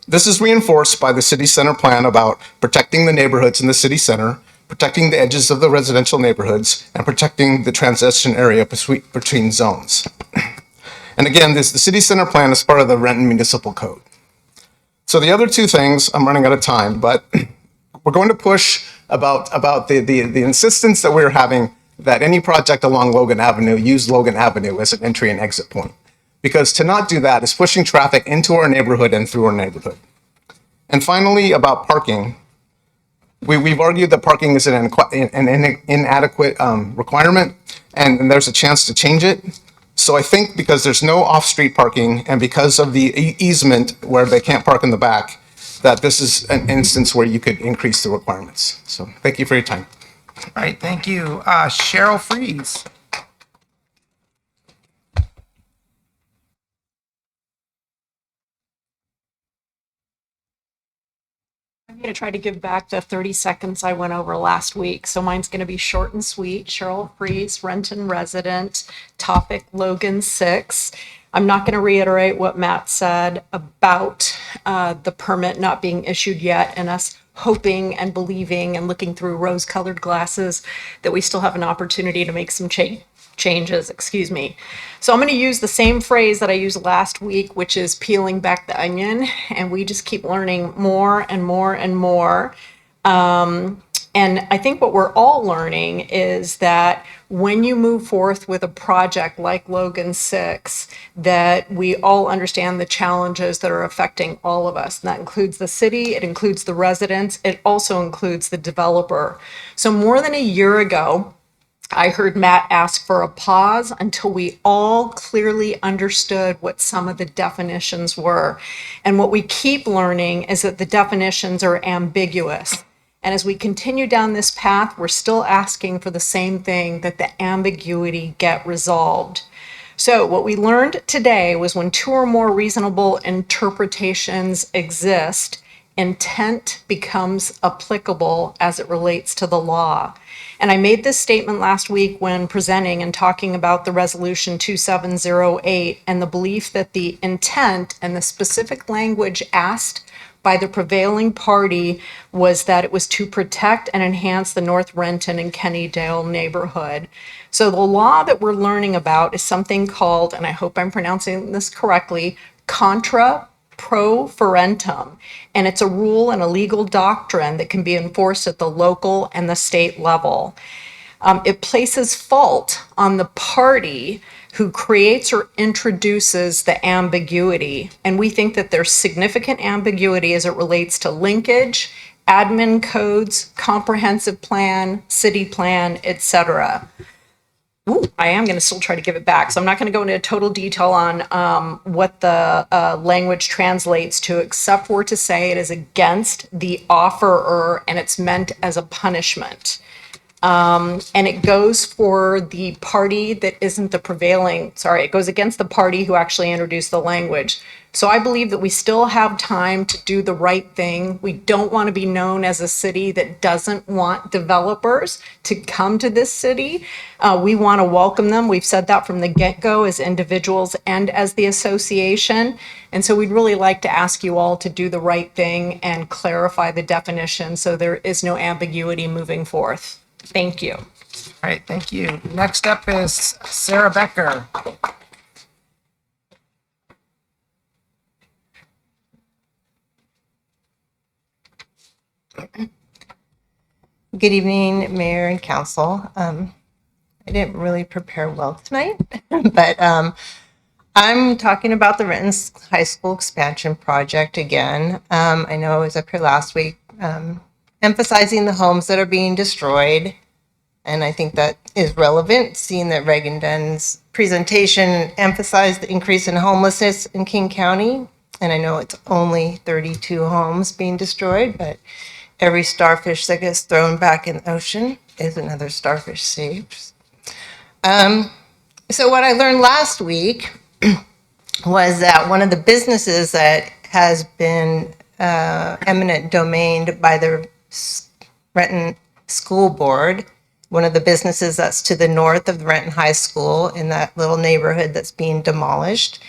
This is reinforced by the city center plan about protecting the neighborhoods in the city center, protecting the edges of the residential neighborhoods, and protecting the transition area between zones. And again, the city center plan is part of the Renton Municipal Code. So the other 2 things, I'm running out of time, but we're going to push about the insistence that we're having that any project along Logan Avenue use Logan Avenue as an entry and exit point. Because to not do that is pushing traffic into our neighborhood and through our neighborhood. And finally, about parking, we've argued that parking is an inadequate requirement, and there's a chance to change it. So I think because there's no off-street parking and because of the easement where they can't park in the back, that this is an instance where you could increase the requirements. So thank you for your time. All right, thank you. Cheryl Freeze. I'm going to try to give back the 30 seconds I went over last week. So mine's going to be short and sweet. Cheryl Freeze, Renton resident, topic Logan 6. I'm not going to reiterate what Matt said about the permit not being issued yet and us hoping and believing and looking through rose-colored glasses that we still have an opportunity to make some changes, excuse me. So I'm going to use the same phrase that I used last week, which is peeling back the onion, and we just keep learning more and more and more. And I think what we're all learning is that when you move forth with a project like Logan 6, that we all understand the challenges that are affecting all of us. And that includes the city, it includes the residents, it also includes the developer. So more than a year ago, I heard Matt ask for a pause until we all clearly understood what some of the definitions were. And what we keep learning is that the definitions are ambiguous. And as we continue down this path, we're still asking for the same thing, that the ambiguity get resolved. So what we learned today was when two or more reasonable interpretations exist, intent becomes applicable as it relates to the law. And I made this statement last week when presenting and talking about the resolution 2708 and the belief that the intent and the specific language asked by the prevailing party was that it was to protect and enhance the North Renton and Kennydale neighborhood. So the law that we're learning about is something called, and I hope I'm pronouncing this correctly, contra pro forentum. And it's a rule and a legal doctrine that can be enforced at the local and the state level. It places fault on the party who creates or introduces the ambiguity. And we think that there's significant ambiguity as it relates to linkage, admin codes, comprehensive plan, city plan, etc. I am going to still try to give it back. So I'm not going to go into total detail on what the language translates to, except for to say it is against the offerer and it's meant as a punishment. And it goes for the party that isn't the prevailing, it goes against the party who actually introduced the language. So I believe that we still have time to do the right thing. We don't want to be known as a city that doesn't want developers to come to this city. We want to welcome them. We've said that from the get-go as individuals and as the association. And so we'd really like to ask you all to do the right thing and clarify the definition so there is no ambiguity moving forth. Thank you. All right, thank you. Next up is Sarah Becker. Good evening, Mayor and Council. I didn't really prepare well tonight, but I'm talking about the Renton High School expansion project again. I know I was up here last week emphasizing the homes that are being destroyed, and I think that is relevant, seeing that Reagan Dunn's presentation emphasized the increase in homelessness in King County, and I know it's only 32 homes being destroyed, but every starfish that gets thrown back in the ocean is another starfish saved. So what I learned last week was that one of the businesses that has been eminent domained by the Renton School Board, one of the businesses that's to the north of the Renton High School in that little neighborhood that's being demolished,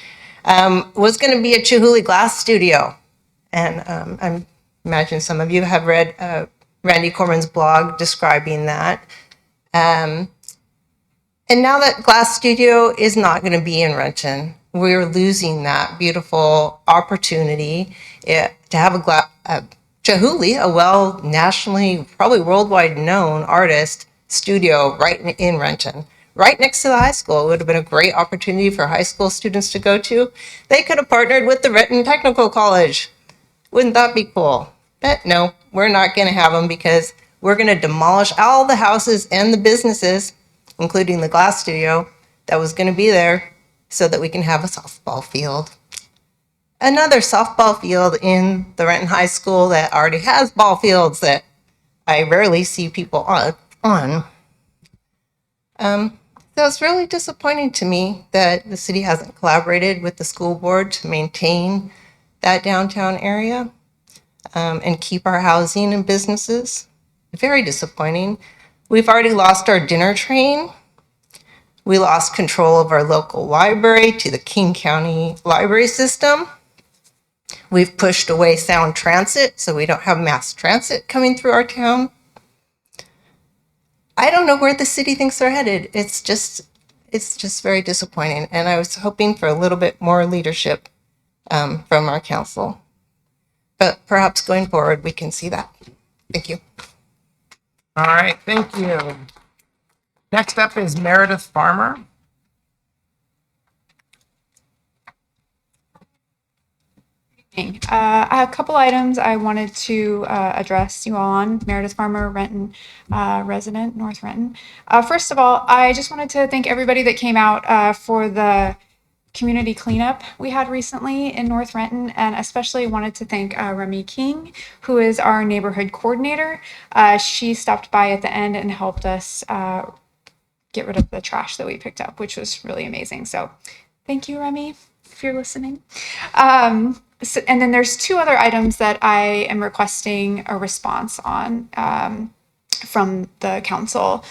was going to be a Chihuly glass studio. And I imagine some of you have read Randy Corman's blog describing that. And now that glass studio is not going to be in Renton, we're losing that beautiful opportunity to have a Chihuly, a well nationally, probably worldwide known artist studio right in Renton, right next to the high school. It would have been a great opportunity for high school students to go to. They could have partnered with the Renton Technical College. Wouldn't that be cool? But no, we're not going to have them because we're going to demolish all the houses and the businesses, including the glass studio that was going to be there, so that we can have a softball field. Another softball field in the Renton High School that already has ball fields that I rarely see people on. So it's really disappointing to me that the city hasn't collaborated with the school board to maintain that downtown area and keep our housing and businesses. Very disappointing. We've already lost our dinner train. We lost control of our local library to the King County library system. We've pushed away sound transit, so we don't have mass transit coming through our town. I don't know where the city thinks they're headed. It's just very disappointing. And I was hoping for a little bit more leadership from our council. But perhaps going forward, we can see that. Thank you. All right, thank you. Next up is Meredith Farmer. I have a couple items I wanted to address you all on. Meredith Farmer, Renton resident, North Renton. First of all, I just wanted to thank everybody that came out for the community cleanup we had recently in North Renton, and especially wanted to thank Remy King, who is our neighborhood coordinator. She stopped by at the end and helped us get rid of the trash that we picked up, which was really amazing. So thank you, Remy, if you're listening. And then there's two other items that I am requesting a response on from the council.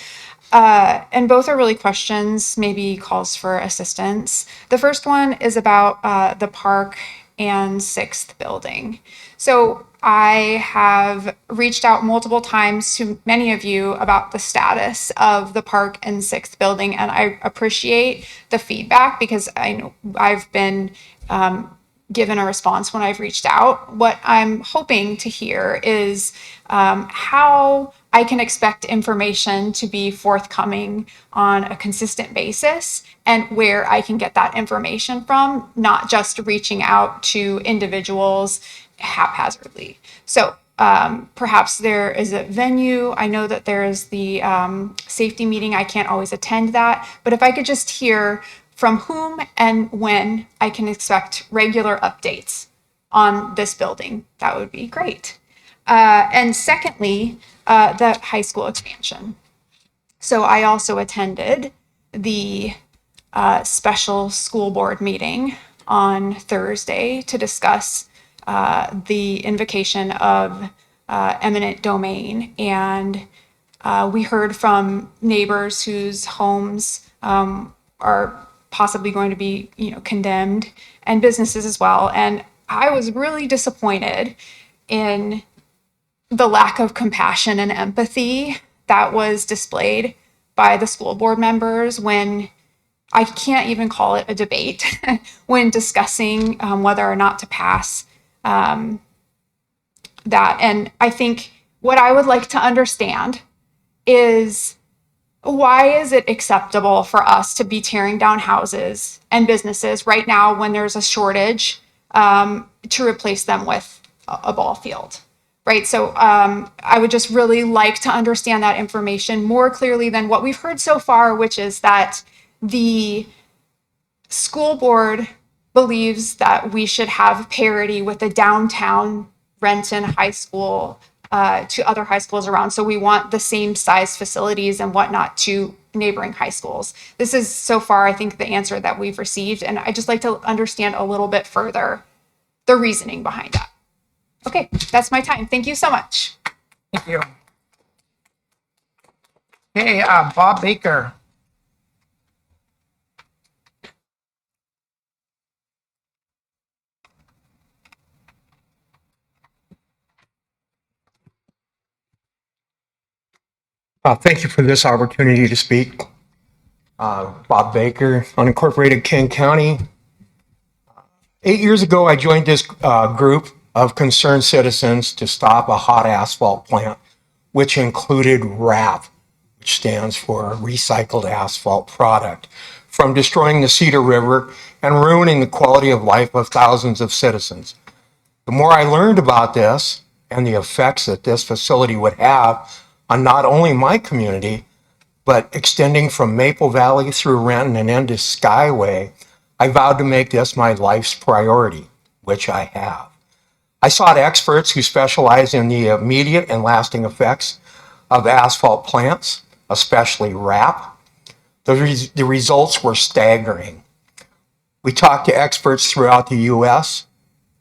And both are really questions, maybe calls for assistance. The first one is about the park and 6th building. So I have reached out multiple times to many of you about the status of the park and 6th building, and I appreciate the feedback because I know I've been given a response when I've reached out. What I'm hoping to hear is how I can expect information to be forthcoming on a consistent basis and where I can get that information from, not just reaching out to individuals haphazardly. So perhaps there is a venue. I know that there is the safety meeting. I can't always attend that, but if I could just hear from whom and when I can expect regular updates on this building, that would be great. And secondly, the high school expansion. So I also attended the special school board meeting on Thursday to discuss the invocation of eminent domain. And we heard from neighbors whose homes are possibly going to be, condemned, and businesses as well. And I was really disappointed in the lack of compassion and empathy that was displayed by the school board members when I can't even call it a debate when discussing whether or not to pass that. And I think what I would like to understand is, why is it acceptable for us to be tearing down houses and businesses right now when there's a shortage to replace them with a ball field, right? So I would just really like to understand that information more clearly than what we've heard so far, which is that the school board believes that we should have parity with the downtown Renton High School to other high schools around. So we want the same size facilities and whatnot to neighboring high schools. This is so far, I think, the answer that we've received. And I just like to understand a little bit further the reasoning behind that. Okay, that's my time. Thank you so much. Thank you. Okay, Bob Baker. Thank you for this opportunity to speak. Bob Baker, unincorporated King County. 8 years ago, I joined this group of concerned citizens to stop a hot asphalt plant, which included RAP, which stands for Recycled Asphalt Product, from destroying the Cedar River and ruining the quality of life of thousands of citizens. The more I learned about this and the effects that this facility would have on not only my community, but extending from Maple Valley through Renton and into Skyway, I vowed to make this my life's priority, which I have. I sought experts who specialize in the immediate and lasting effects of asphalt plants, especially RAP. The results were staggering. We talked to experts throughout the U.S.,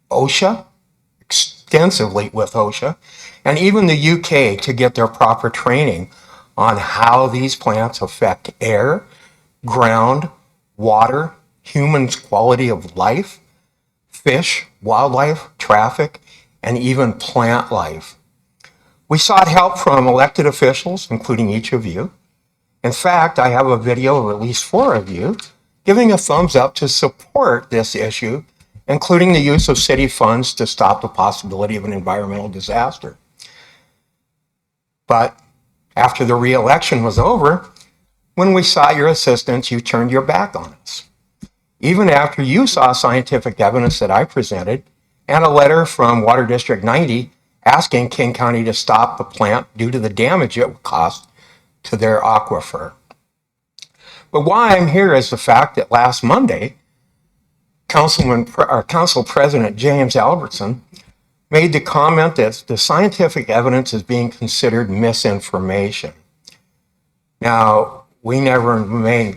OSHA, extensively with OSHA, and even the UK to get their proper training on how these plants affect air, ground, water, humans' quality of life, fish, wildlife, traffic, and even plant life. We sought help from elected officials, including each of you. In fact, I have a video of at least 4 of you giving a thumbs up to support this issue, including the use of city funds to stop the possibility of an environmental disaster. But after the re-election was over, when we sought your assistance, you turned your back on us. Even after you saw scientific evidence that I presented and a letter from Water District 90 asking King County to stop the plant due to the damage it would cause to their aquifer. But why I'm here is the fact that last Monday, Council President James Albertson made the comment that the scientific evidence is being considered misinformation. Now, we may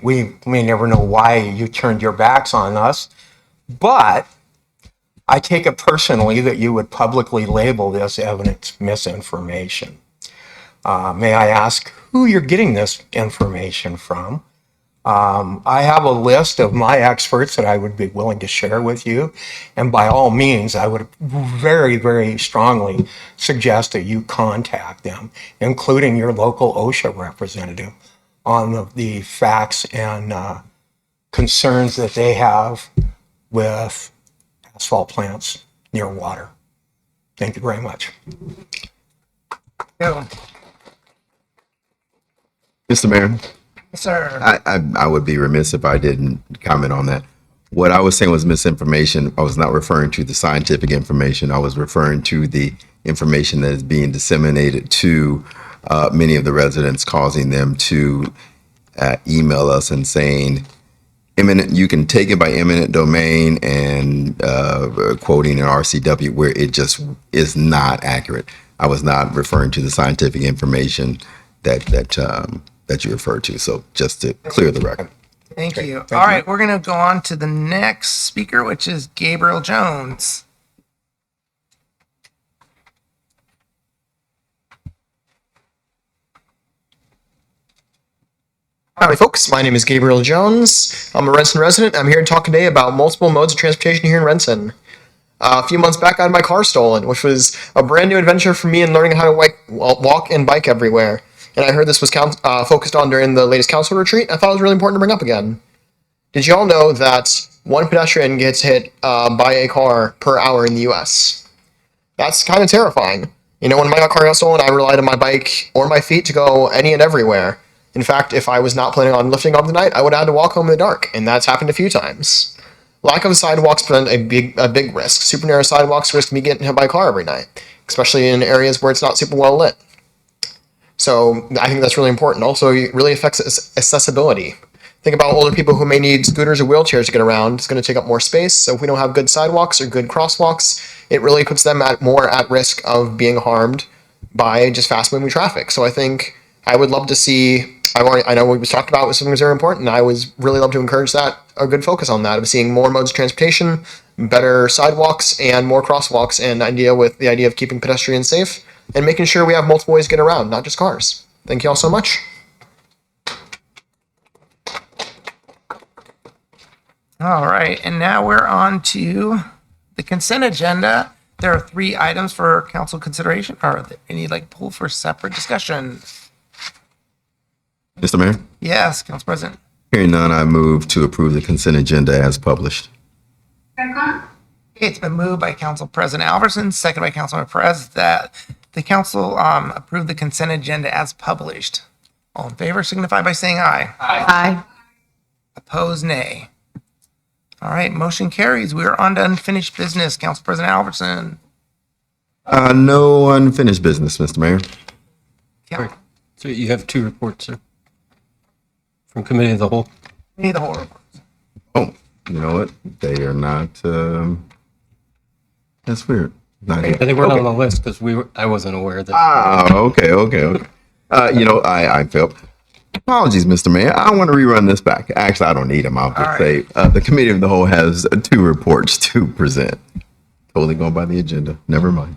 never know why you turned your backs on us, but I take it personally that you would publicly label this evidence misinformation. May I ask who you're getting this information from? I have a list of my experts that I would be willing to share with you. And by all means, I would very, very strongly suggest that you contact them, including your local OSHA representative, on the facts and concerns that they have with asphalt plants near water. Thank you very much. Mr. Mayor, Sir. I would be remiss if I didn't comment on that. What I was saying was misinformation. I was not referring to the scientific information. I was referring to the information that is being disseminated to many of the residents, causing them to email us and saying, you can take it by eminent domain and quoting an RCW where it just is not accurate. I was not referring to the scientific information that you referred to. So just to clear the record. Thank you. All right, we're going to go on to the next speaker, which is Gabriel Jones. Howdy folks, my name is Gabriel Jones. I'm a Renton resident. I'm here to talk today about multiple modes of transportation here in Renton. A few months back I had my car stolen, which was a brand new adventure for me in learning how to walk and bike everywhere. And I heard this was focused on during the latest council retreat. I thought it was really important to bring up again. Did you all know that one pedestrian gets hit by a car per hour in the US? That's kind of terrifying. You know, when my car got stolen, I relied on my bike or my feet to go any and everywhere. In fact, if I was not planning on lifting up the night, I would have had to walk home in the dark, and that's happened a few times. Lack of sidewalks present a big risk. Super narrow sidewalks risk me getting hit by a car every night, especially in areas where it's not super well lit. So I think that's really important. Also, it really affects accessibility. Think about older people who may need scooters or wheelchairs to get around. It's going to take up more space. So if we don't have good sidewalks or good crosswalks, it really puts them more at risk of being harmed by just fast moving traffic. So I think I would love to see, I know we was talked about was something that's very important, and I was really love to encourage that, a good focus on that, of seeing more modes of transportation, better sidewalks, and more crosswalks, and the idea of keeping pedestrians safe, and making sure we have multiple ways to get around, not just cars. Thank you all so much. All right, and now we're on to the consent agenda. There are 3 items for council consideration. Are there any pull for separate discussion? Mr. Mayor? Yes, Council President. Hearing none, I move to approve the consent agenda as published. It's been moved by Council President Alverson, second by Councilman Perez, that the council approve the consent agenda as published. All in favor signify by saying aye. Aye. Opposed, nay. All right, motion carries. We are on to unfinished business. Council President Alverson. No unfinished business, Mr. Mayor. Yeah. So you have 2 reports, sir, from Committee of the Whole. Committee of the Whole reports. Oh, you know what? They are not. That's weird. Not here. They weren't on the list because I wasn't aware that. Okay. I felt. Apologies, Mr. Mayor. I want to rerun this back. Actually, I don't need them. I'll just say the Committee of the Whole has 2 reports to present. Totally going by the agenda. Never mind.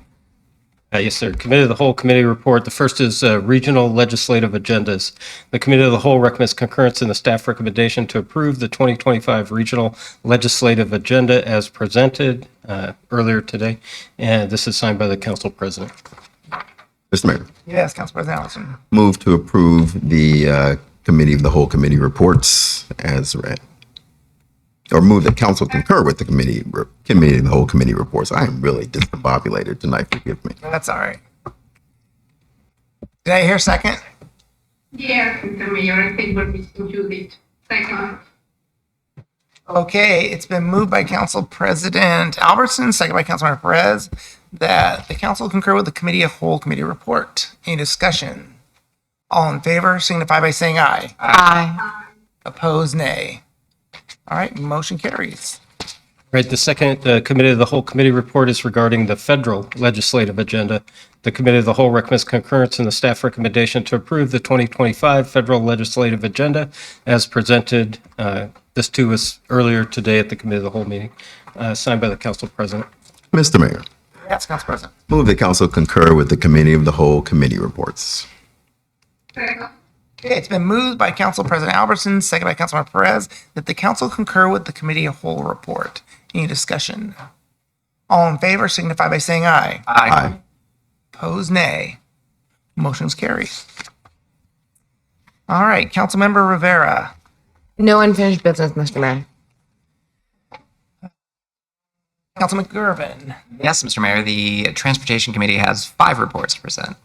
Yes, sir. Committee of the Whole Committee report. The first is regional legislative agendas. The Committee of the Whole recommends concurrence in the staff recommendation to approve the 2025 regional legislative agenda as presented earlier today. And this is signed by the Council President. Mr. Mayor. Yes, Council President Allison. Move to approve the Committee of the Whole Committee reports as read. Or move that council concur with the Committee of the Whole Committee reports. I am really discombobulated tonight. Forgive me. That's all right. Did I hear second? Yes, Mr. Mayor, I think what Mr. Judith. Second. Okay, it's been moved by Council President Albertson, second by Councilmember Perez, that the council concur with the Committee of Whole Committee report. Any discussion? All in favor signify by saying aye. Aye. Opposed, nay. All right, motion carries. Right, the second Committee of the Whole Committee report is regarding the federal legislative agenda. The Committee of the Whole recommends concurrence in the staff recommendation to approve the 2025 federal legislative agenda as presented. This too was earlier today at the Committee of the Whole meeting, signed by the Council President. Mr. Mayor. Yes, Council President. Move that council concur with the Committee of the Whole Committee reports. Second. Okay, it's been moved by Council President Albertson, second by Councilmember Perez, that the council concur with the Committee of Whole report. Any discussion? All in favor signify by saying aye. Aye. Opposed, nay. Motion's carried. All right, Councilmember Rivera. No unfinished business, Mr. Mayor. Councilman McGurven. Yes, Mr. Mayor, the Transportation Committee has 5 reports to present.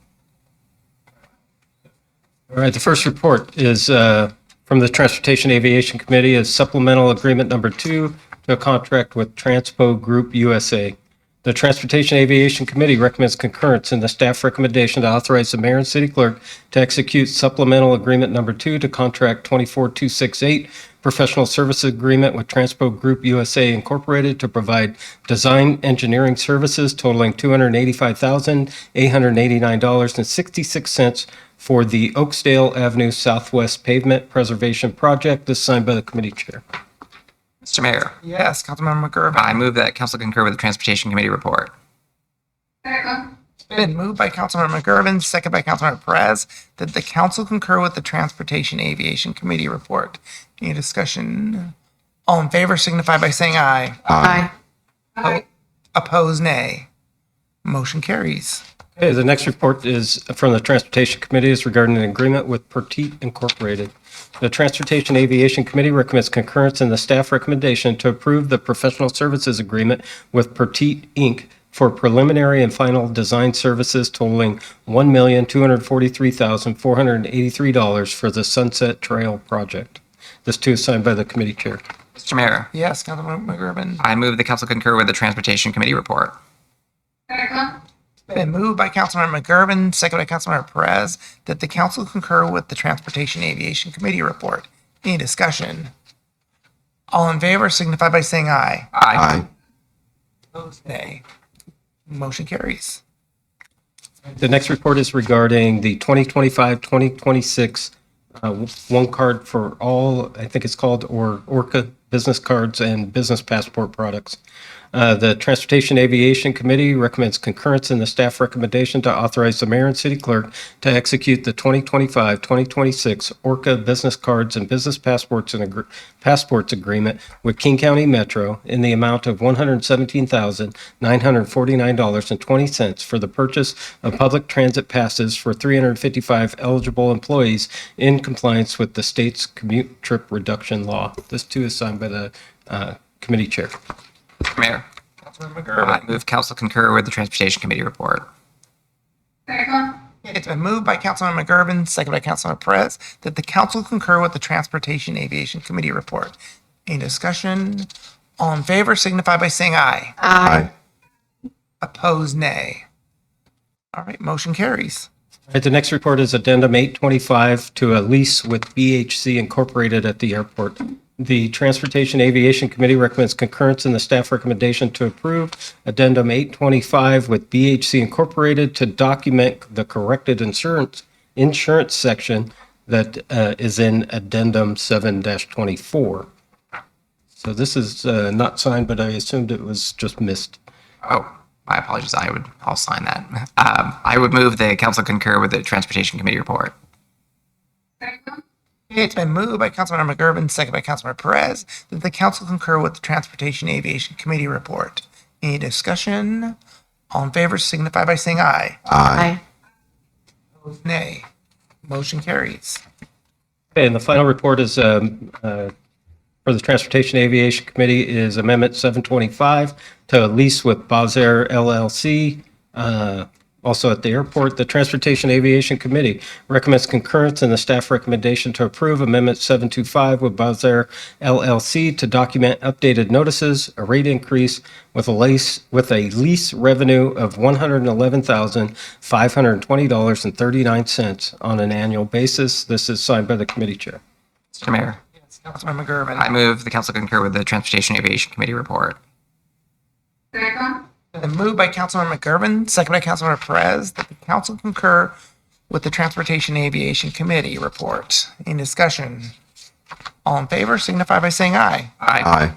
All right, the first report is from the Transportation Aviation Committee is supplemental agreement number 2 to a contract with Transpo Group USA. The Transportation Aviation Committee recommends concurrence in the staff recommendation to authorize the mayor and city clerk to execute supplemental agreement number 2 to contract 24268 professional services agreement with Transpo Group USA Incorporated to provide design engineering services totaling $285,889.66 for the Oakdale Avenue Southwest Pavement Preservation Project. This is signed by the committee chair. Mr. Mayor, Yes, Councilmember McGurven. I move that council concur with the Transportation Committee report. Second. It's been moved by Councilmember McGurven, second by Councilmember Perez, that the council concur with the Transportation Aviation Committee report. Any discussion? All in favor signify by saying aye. Aye. Opposed, nay. Motion carries. Okay, the next report is from the Transportation Committee is regarding an agreement with Pertit Incorporated. The Transportation Aviation Committee recommends concurrence in the staff recommendation to approve the professional services agreement with Pertit Inc. for preliminary and final design services totaling $1,243,483 for the Sunset Trail project. This too is signed by the committee chair. Mr. Mayor, Yes, Councilmember McGurven. I move the council concur with the Transportation Committee report. Second. Been moved by Councilmember McGurven, second by Councilmember Perez, that the council concur with the Transportation Aviation Committee report. Any discussion? All in favor signify by saying aye. Aye. Opposed, nay. Motion carries. The next report is regarding the 2025-2026 one card for all, I think it's called, or ORCA business cards and business passport products. The Transportation Aviation Committee recommends concurrence in the staff recommendation to authorize the mayor and city clerk to execute the 2025-2026 ORCA business cards and business passports passports agreement with King County Metro in the amount of $117,949.20 for the purchase of public transit passes for 355 eligible employees in compliance with the state's commute trip reduction law. This too is signed by the committee chair. Mayor, I move council concur with the Transportation Committee report. Second. It's been moved by Councilmember McGurven, second by Councilmember Perez, that the council concur with the Transportation Aviation Committee report. Any discussion? All in favor signify by saying aye. Aye. Opposed, nay. All right, motion carries. All right, the next report is Addendum 825 to a lease with BHC Incorporated at the airport. The Transportation Aviation Committee recommends concurrence in the staff recommendation to approve Addendum 825 with BHC Incorporated to document the corrected insurance insurance section that is in Addendum 7-24. So this is not signed, but I assumed it was just missed. Oh, my apologies. I'll sign that. I would move the council concur with the Transportation Committee report. Second. Okay, it's been moved by Councilmember McGurven, second by Councilmember Perez, that the council concur with the Transportation Aviation Committee report. Any discussion? All in favor signify by saying aye. Aye. Opposed, nay. Motion carries. Okay, and the final report is for the Transportation Aviation Committee is Amendment 725 to a lease with Bazaar LLC. Also at the airport, the Transportation Aviation Committee recommends concurrence in the staff recommendation to approve Amendment 725 with Bazaar LLC to document updated notices, a rate increase with a lease revenue of $111,520.39 on an annual basis. This is signed by the committee chair. Mr. Mayor, Councilmember McGurven. I move the council concur with the Transportation Aviation Committee report. Second. Been moved by Councilmember McGurven, second by Councilmember Perez, that the council concur with the Transportation Aviation Committee report. Any discussion? All in favor signify by saying aye. Aye.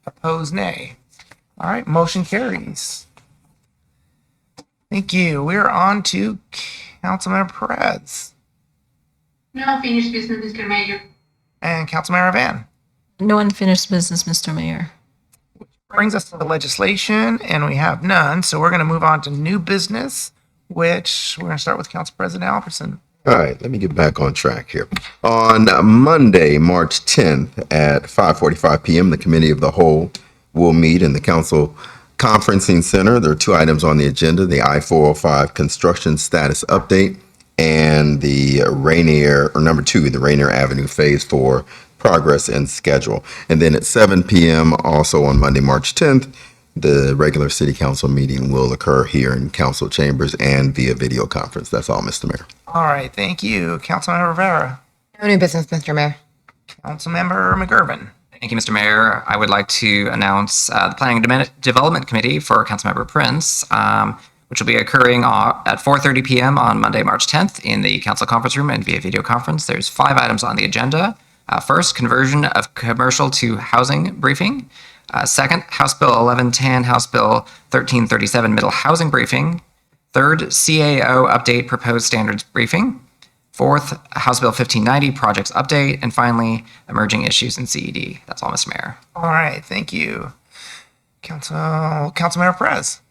Opposed, nay. All right, motion carries. Thank you. We're on to Councilmember Perez No finished business, Mr. Mayor. and Councilmember Van. No unfinished business, Mr. Mayor. Brings us to the legislation, and we have none. So we're going to move on to new business, which we're going to start with Council President Alperson. All right, let me get back on track here. On Monday, March 10th at 5:45 p.m., the Committee of the Whole will meet in the Council Conferencing Center. There are two items on the agenda, the I-405 construction status update and the Rainier, or number two, the Rainier Avenue Phase 4 progress and schedule. And then at 7 p.m., also on Monday, March 10th, the regular city council meeting will occur here in council chambers and via video conference. That's all, Mr. Mayor. All right, thank you. Councilmember Rivera. No new business, Mr. Mayor. Councilmember McGurven. Thank you, Mr. Mayor. I would like to announce the Planning and Development Committee for Councilmember Prince, which will be occurring at 4:30 p.m. on Monday, March 10th in the council conference room and via video conference. There's 5 items on the agenda. First, conversion of commercial to housing briefing. Second, House Bill 1110, House Bill 1337 middle housing briefing. Third, CAO update proposed standards briefing. Fourth, House Bill 1590 projects update. And finally, emerging issues in CED. That's all, Mr. Mayor. All right, thank you. Councilmember Perez.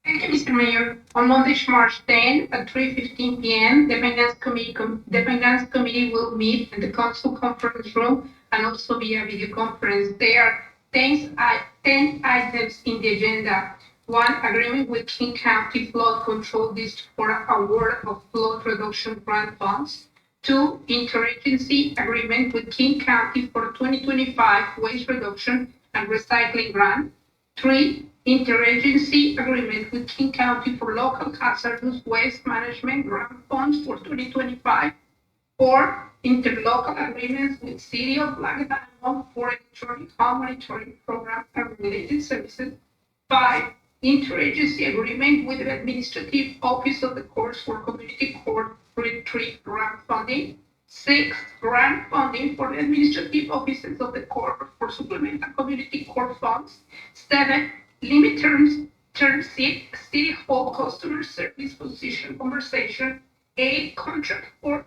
Thank you, Mr. Mayor. On Monday, March 10 at 3:15 p.m., the Finance Committee will meet in the council conference room and also via video conference. There are 10 items in the agenda. 1, agreement with King County Flood Control District for award of flood reduction grant funds. 2, interagency agreement with King County for 2025 waste reduction and recycling grant. 3, interagency agreement with King County for local hazardous waste management grant funds for 2025. 4, interlocal agreements with City of Laguna for electronic home monitoring program and related services. 5, interagency agreement with the Administrative Office of the Courts for Community Court Retreat grant funding. 6, grant funding for the administrative offices of the court for supplemental community court funds. 7, limit term city hall customer service position conversation. 8, contract for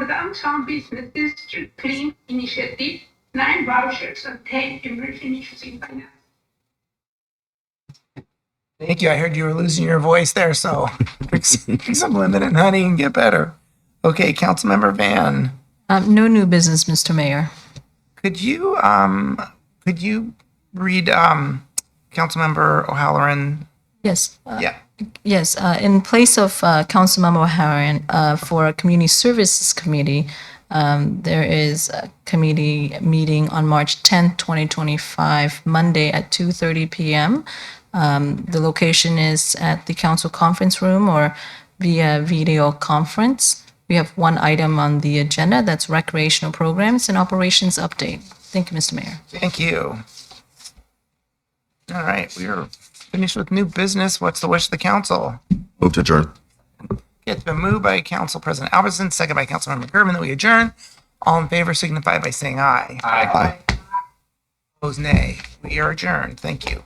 downtown business district clean initiative. 9, vouchers, and 10, emerging issues in finance. Thank you. I heard you were losing your voice there, so drink some lemon and honey and get better. Okay, Councilmember Van. No new business, Mr. Mayor. Could you read Councilmember O'Halloran? Yes. Yeah. Yes, in place of Councilmember O'Halloran for a Community Services Committee, there is a committee meeting on March 10th, 2025, Monday at 2:30 p.m. The location is at the council conference room or via video conference. We have one item on the agenda, that's recreational programs and operations update. Thank you, Mr. Mayor. Thank you. All right, we are finished with new business. What's the wish of the council? Move to adjourn. It's been moved by Council President Albertson, second by Councilmember Gervin, that we adjourn. All in favor signify by saying aye. Aye. Opposed, nay. We are adjourned. Thank you.